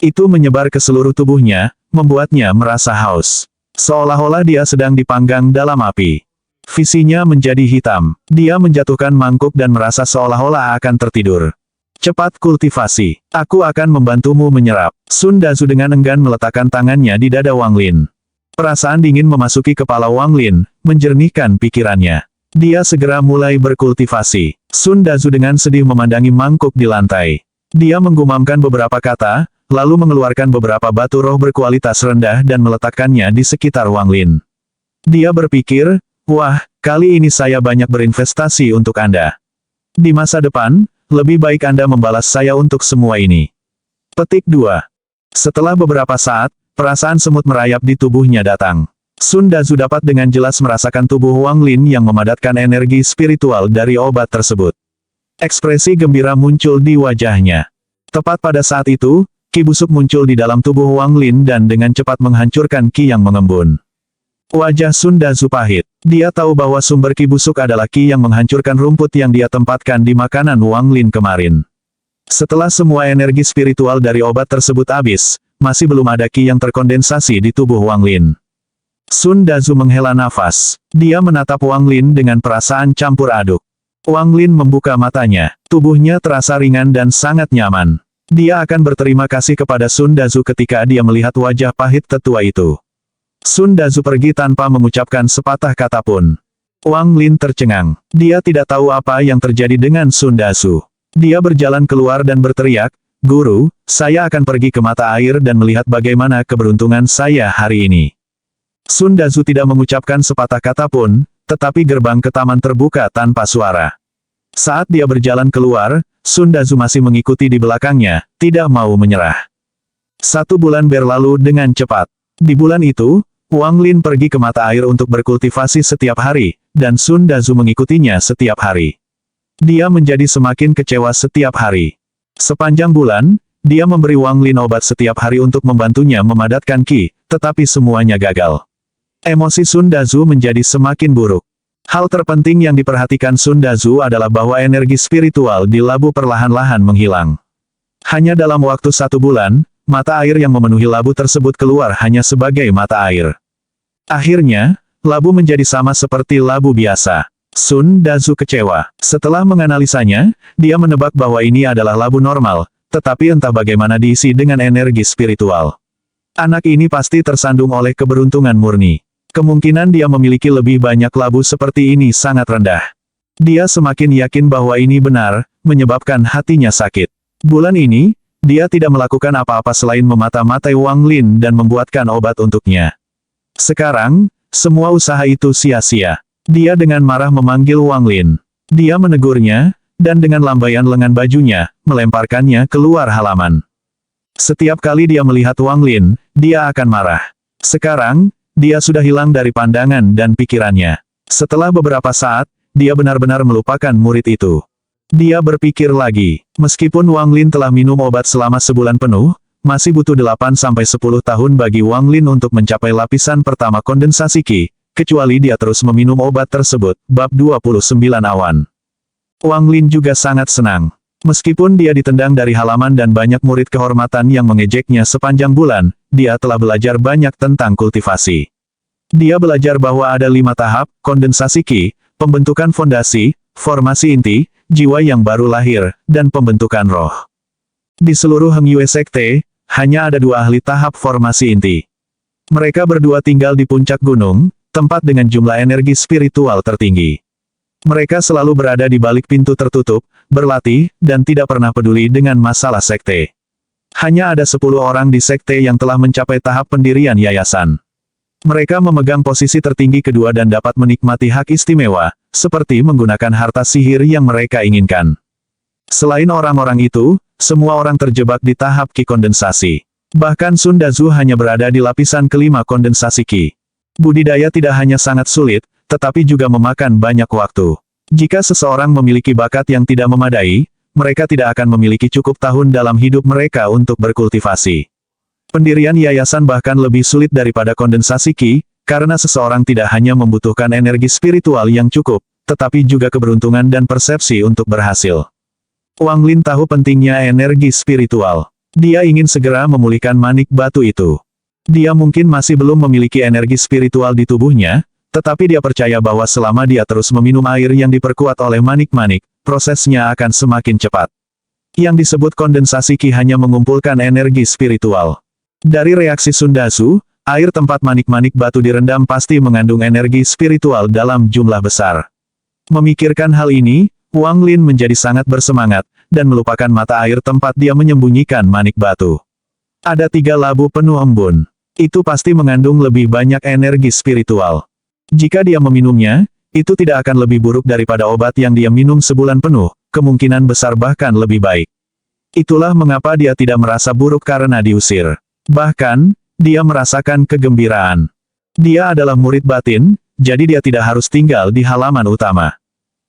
Itu menyebar ke seluruh tubuhnya, membuatnya merasa haus. Seolah-olah dia sedang dipanggang dalam api. Visinya menjadi hitam. Dia menjatuhkan mangkuk dan merasa seolah-olah akan tertidur. "Cepat kultivasi. Aku akan membantumu menyerap." Sun Dazu dengan enggan meletakkan tangannya di dada Wang Lin. Perasaan dingin memasuki kepala Wang Lin, menjernihkan pikirannya. Dia segera mulai berkultivasi. Sun Dazu dengan sedih memandangi mangkuk di lantai. Dia menggumamkan beberapa kata, lalu mengeluarkan beberapa batu roh berkualitas rendah dan meletakkannya di sekitar Wang Lin. Dia berpikir, "Wah, kali ini saya banyak berinvestasi untuk Anda. Di masa depan, lebih baik Anda membalas saya untuk semua ini." Petik 2. Setelah beberapa saat, perasaan semut merayap di tubuhnya datang. Sun Dazu dapat dengan jelas merasakan tubuh Wang Lin yang memadatkan energi spiritual dari obat tersebut. Ekspresi gembira muncul di wajahnya. Tepat pada saat itu, Qi busuk muncul di dalam tubuh Wang Lin dan dengan cepat menghancurkan Qi yang mengembun. Wajah Sun Dazu pahit. Dia tahu bahwa sumber Qi busuk adalah Qi yang menghancurkan rumput yang dia tempatkan di makanan Wang Lin kemarin. Setelah semua energi spiritual dari obat tersebut habis, masih belum ada Qi yang terkondensasi di tubuh Wang Lin. Sun Dazu menghela nafas. Dia menatap Wang Lin dengan perasaan campur aduk. Wang Lin membuka matanya. Tubuhnya terasa ringan dan sangat nyaman. Dia akan berterima kasih kepada Sun Dazu ketika dia melihat wajah pahit tetua itu. Sun Dazu pergi tanpa mengucapkan sepatah kata pun. Wang Lin tercengang. Dia tidak tahu apa yang terjadi dengan Sun Dazu. Dia berjalan keluar dan berteriak, "Guru, saya akan pergi ke mata air dan melihat bagaimana keberuntungan saya hari ini." Sun Dazu tidak mengucapkan sepatah kata pun, tetapi gerbang ke taman terbuka tanpa suara. Saat dia berjalan keluar, Sun Dazu masih mengikuti di belakangnya, tidak mau menyerah. 1 bulan berlalu dengan cepat. Di bulan itu, Wang Lin pergi ke mata air untuk berkultivasi setiap hari, dan Sun Dazu mengikutinya setiap hari. Dia menjadi semakin kecewa setiap hari. Sepanjang bulan, dia memberi Wang Lin obat setiap hari untuk membantunya memadatkan qi, tetapi semuanya gagal. Emosi Sun Dazu menjadi semakin buruk. Hal terpenting yang diperhatikan Sun Dazu adalah bahwa energi spiritual di labu perlahan-lahan menghilang. Hanya dalam waktu 1 bulan, mata air yang memenuhi labu tersebut keluar hanya sebagai mata air. Akhirnya, labu menjadi sama seperti labu biasa. Sun Dazu kecewa. Setelah menganalisanya, dia menebak bahwa ini adalah labu normal, tetapi entah bagaimana diisi dengan energi spiritual. Anak ini pasti tersandung oleh keberuntungan murni. Kemungkinan dia memiliki lebih banyak labu seperti ini sangat rendah. Dia semakin yakin bahwa ini benar, menyebabkan hatinya sakit. Bulan ini, dia tidak melakukan apa-apa selain memata-matai Wang Lin dan membuatkan obat untuknya. Sekarang, semua usaha itu sia-sia. Dia dengan marah memanggil Wang Lin. Dia menegurnya, dan dengan lambaian lengan bajunya, melemparkannya keluar halaman. Setiap kali dia melihat Wang Lin, dia akan marah. Sekarang, dia sudah hilang dari pandangan dan pikirannya. Setelah beberapa saat, dia benar-benar melupakan murid itu. Dia berpikir lagi, meskipun Wang Lin telah minum obat selama sebulan penuh, masih butuh 8-10 tahun bagi Wang Lin untuk mencapai lapisan pertama kondensasi qi, kecuali dia terus meminum obat tersebut. Bab 29 Awan. Wang Lin juga sangat senang. Meskipun dia ditendang dari halaman dan banyak murid kehormatan yang mengejeknya sepanjang bulan, dia telah belajar banyak tentang kultivasi. Dia belajar bahwa ada 5 tahap, kondensasi qi, pembentukan fondasi, formasi inti, jiwa yang baru lahir, dan pembentukan roh. Di seluruh Heng Yue Sekte, hanya ada 2 ahli tahap formasi inti. Mereka berdua tinggal di puncak gunung, tempat dengan jumlah energi spiritual tertinggi. Mereka selalu berada di balik pintu tertutup, berlatih, dan tidak pernah peduli dengan masalah sekte. Hanya ada 10 orang di sekte yang telah mencapai tahap pendirian yayasan. Mereka memegang posisi tertinggi kedua dan dapat menikmati hak istimewa, seperti menggunakan harta sihir yang mereka inginkan. Selain orang-orang itu, semua orang terjebak di tahap qi kondensasi. Bahkan Sun Dazu hanya berada di lapisan kelima kondensasi qi. Budidaya tidak hanya sangat sulit, tetapi juga memakan banyak waktu. Jika seseorang memiliki bakat yang tidak memadai, mereka tidak akan memiliki cukup tahun dalam hidup mereka untuk berkultivasi. Pendirian yayasan bahkan lebih sulit daripada kondensasi qi, karena seseorang tidak hanya membutuhkan energi spiritual yang cukup, tetapi juga keberuntungan dan persepsi untuk berhasil. Wang Lin tahu pentingnya energi spiritual. Dia ingin segera memulihkan manik batu itu. Dia mungkin masih belum memiliki energi spiritual di tubuhnya, tetapi dia percaya bahwa selama dia terus meminum air yang diperkuat oleh manik-manik, prosesnya akan semakin cepat. Yang disebut kondensasi qi hanya mengumpulkan energi spiritual. Dari reaksi Sun Dazu, air tempat manik-manik batu direndam pasti mengandung energi spiritual dalam jumlah besar. Memikirkan hal ini, Wang Lin menjadi sangat bersemangat, dan melupakan mata air tempat dia menyembunyikan manik batu. Ada 3 labu penuh embun. Itu pasti mengandung lebih banyak energi spiritual. Jika dia meminumnya, itu tidak akan lebih buruk daripada obat yang dia minum sebulan penuh, kemungkinan besar bahkan lebih baik. Itulah mengapa dia tidak merasa buruk karena diusir. Bahkan, dia merasakan kegembiraan. Dia adalah murid batin, jadi dia tidak harus tinggal di halaman utama.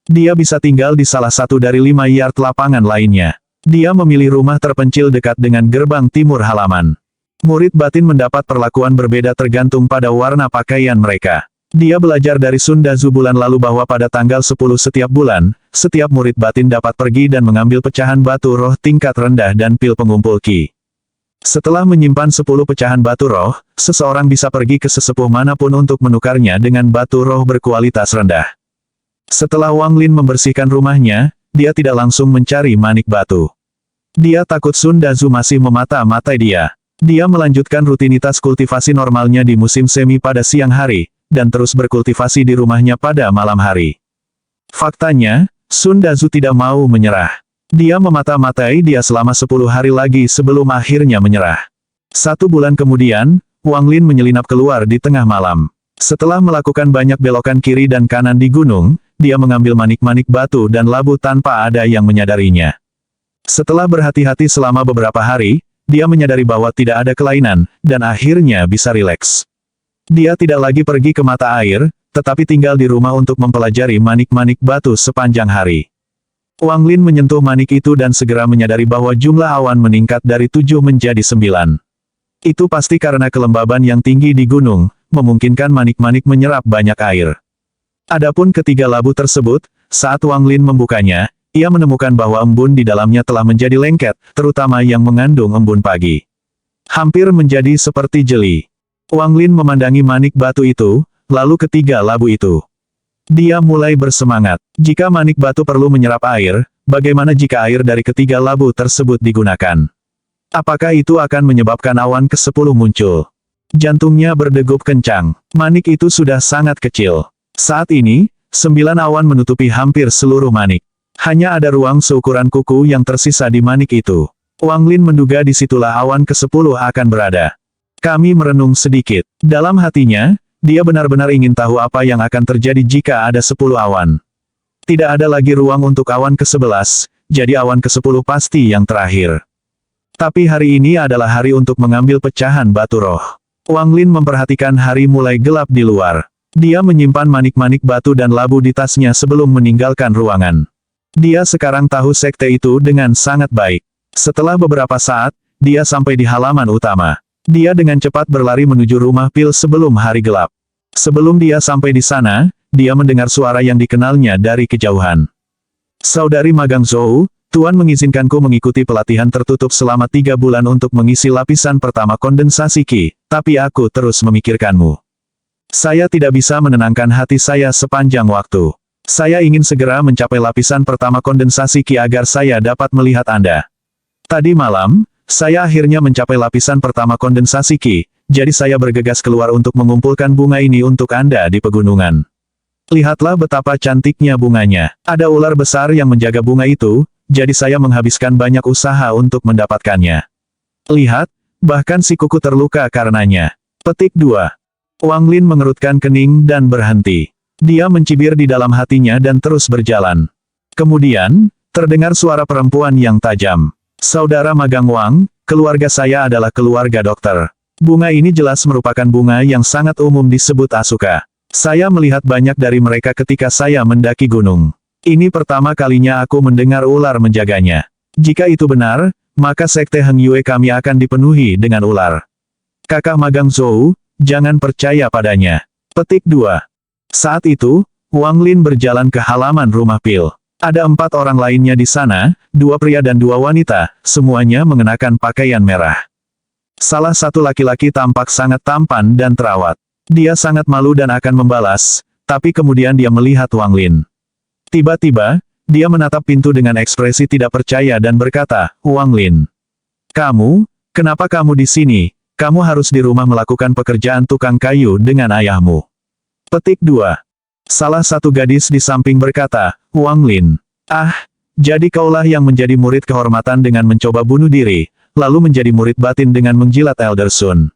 Dia bisa tinggal di salah satu dari 5 yard lapangan lainnya. Dia memilih rumah terpencil dekat dengan gerbang timur halaman. Murid batin mendapat perlakuan berbeda tergantung pada warna pakaian mereka. Dia belajar dari Sun Dazu bulan lalu bahwa pada tanggal 10 setiap bulan, setiap murid batin dapat pergi dan mengambil pecahan batu roh tingkat rendah dan pil pengumpul qi. Setelah menyimpan 10 pecahan batu roh, seseorang bisa pergi ke sesepuh manapun untuk menukarnya dengan batu roh berkualitas rendah. Setelah Wang Lin membersihkan rumahnya, dia tidak langsung mencari manik batu. Dia takut Sun Dazu masih memata-matai dia. Dia melanjutkan rutinitas kultivasi normalnya di musim semi pada siang hari, dan terus berkultivasi di rumahnya pada malam hari. Faktanya, Sun Dazu tidak mau menyerah. Dia memata-matai dia selama 10 hari lagi sebelum akhirnya menyerah. 1 bulan kemudian, Wang Lin menyelinap keluar di tengah malam. Setelah melakukan banyak belokan kiri dan kanan di gunung, dia mengambil manik-manik batu dan labu tanpa ada yang menyadarinya. Setelah berhati-hati selama beberapa hari, dia menyadari bahwa tidak ada kelainan, dan akhirnya bisa rileks. Dia tidak lagi pergi ke mata air, tetapi tinggal di rumah untuk mempelajari manik-manik batu sepanjang hari. Wang Lin menyentuh manik itu dan segera menyadari bahwa jumlah awan meningkat dari 7 menjadi 9. Itu pasti karena kelembaban yang tinggi di gunung, memungkinkan manik-manik menyerap banyak air. Adapun ketiga labu tersebut, saat Wang Lin membukanya, ia menemukan bahwa embun di dalamnya telah menjadi lengket, terutama yang mengandung embun pagi. Hampir menjadi seperti jeli. Wang Lin memandangi manik batu itu, lalu ketiga labu itu. Dia mulai bersemangat. Jika manik batu perlu menyerap air, bagaimana jika air dari ketiga labu tersebut digunakan? Apakah itu akan menyebabkan awan ke-10 muncul? Jantungnya berdegup kencang. Manik itu sudah sangat kecil. Saat ini, 9 awan menutupi hampir seluruh manik. Hanya ada ruang seukuran kuku yang tersisa di manik itu. Wang Lin menduga disitulah awan ke-10 akan berada. Kami merenung sedikit. Dalam hatinya, dia benar-benar ingin tahu apa yang akan terjadi jika ada 10 awan. Tidak ada lagi ruang untuk awan ke-11, jadi awan ke-10 pasti yang terakhir. Tapi hari ini adalah hari untuk mengambil pecahan batu roh. Wang Lin memperhatikan hari mulai gelap di luar. Dia menyimpan manik-manik batu dan labu di tasnya sebelum meninggalkan ruangan. Dia sekarang tahu sekte itu dengan sangat baik. Setelah beberapa saat, dia sampai di halaman utama. Dia dengan cepat berlari menuju rumah Pil sebelum hari gelap. Sebelum dia sampai di sana, dia mendengar suara yang dikenalnya dari kejauhan. Saudari Magang Zhou, Tuan mengizinkanku mengikuti pelatihan tertutup selama 3 bulan untuk mengisi lapisan pertama kondensasi Qi, tapi aku terus memikirkanmu. Saya tidak bisa menenangkan hati saya sepanjang waktu. Saya ingin segera mencapai lapisan pertama kondensasi Qi agar saya dapat melihat Anda. Tadi malam, saya akhirnya mencapai lapisan pertama kondensasi Qi, jadi saya bergegas keluar untuk mengumpulkan bunga ini untuk Anda di pegunungan. Lihatlah betapa cantiknya bunganya. Ada ular besar yang menjaga bunga itu, jadi saya menghabiskan banyak usaha untuk mendapatkannya. Lihat, bahkan si kuku terluka karenanya. Petik 2. Wang Lin mengerutkan kening dan berhenti. Dia mencibir di dalam hatinya dan terus berjalan. Kemudian, terdengar suara perempuan yang tajam. Saudara Magang Wang, keluarga saya adalah keluarga dokter. Bunga ini jelas merupakan bunga yang sangat umum disebut Asuka. Saya melihat banyak dari mereka ketika saya mendaki gunung. Ini pertama kalinya aku mendengar ular menjaganya. Jika itu benar, maka sekte Heng Yue kami akan dipenuhi dengan ular. Kakak Magang Zhou, jangan percaya padanya. Petik 2. Saat itu, Wang Lin berjalan ke halaman rumah Pil. Ada 4 orang lainnya di sana, 2 pria dan 2 wanita, semuanya mengenakan pakaian merah. Salah satu laki-laki tampak sangat tampan dan terawat. Dia sangat malu dan akan membalas, tapi kemudian dia melihat Wang Lin. Tiba-tiba, dia menatap pintu dengan ekspresi tidak percaya dan berkata, Wang Lin. Kamu, kenapa kamu di sini? Kamu harus di rumah melakukan pekerjaan tukang kayu dengan ayahmu. Petik 2. Salah satu gadis di samping berkata, Wang Lin. Ah, jadi kaulah yang menjadi murid kehormatan dengan mencoba bunuh diri, lalu menjadi murid batin dengan menjilat Elder Sun.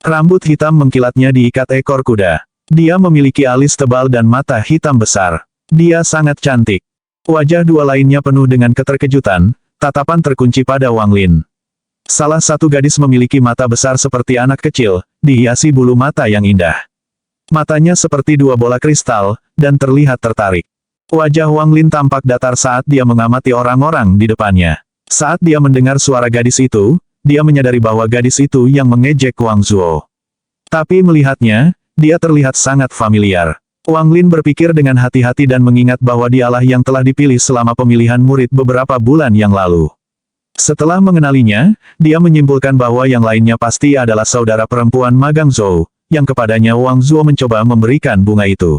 Rambut hitam mengkilatnya diikat ekor kuda. Dia memiliki alis tebal dan mata hitam besar. Dia sangat cantik. Wajah 2 lainnya penuh dengan keterkejutan, tatapan terkunci pada Wang Lin. Salah satu gadis memiliki mata besar seperti anak kecil, dihiasi bulu mata yang indah. Matanya seperti 2 bola kristal, dan terlihat tertarik. Wajah Wang Lin tampak datar saat dia mengamati orang-orang di depannya. Saat dia mendengar suara gadis itu, dia menyadari bahwa gadis itu yang mengejek Wang Zuo. Tapi melihatnya, dia terlihat sangat familiar. Wang Lin berpikir dengan hati-hati dan mengingat bahwa dialah yang telah dipilih selama pemilihan murid beberapa bulan yang lalu. Setelah mengenalinya, dia menyimpulkan bahwa yang lainnya pasti adalah saudara perempuan Magang Zhou, yang kepadanya Wang Zuo mencoba memberikan bunga itu.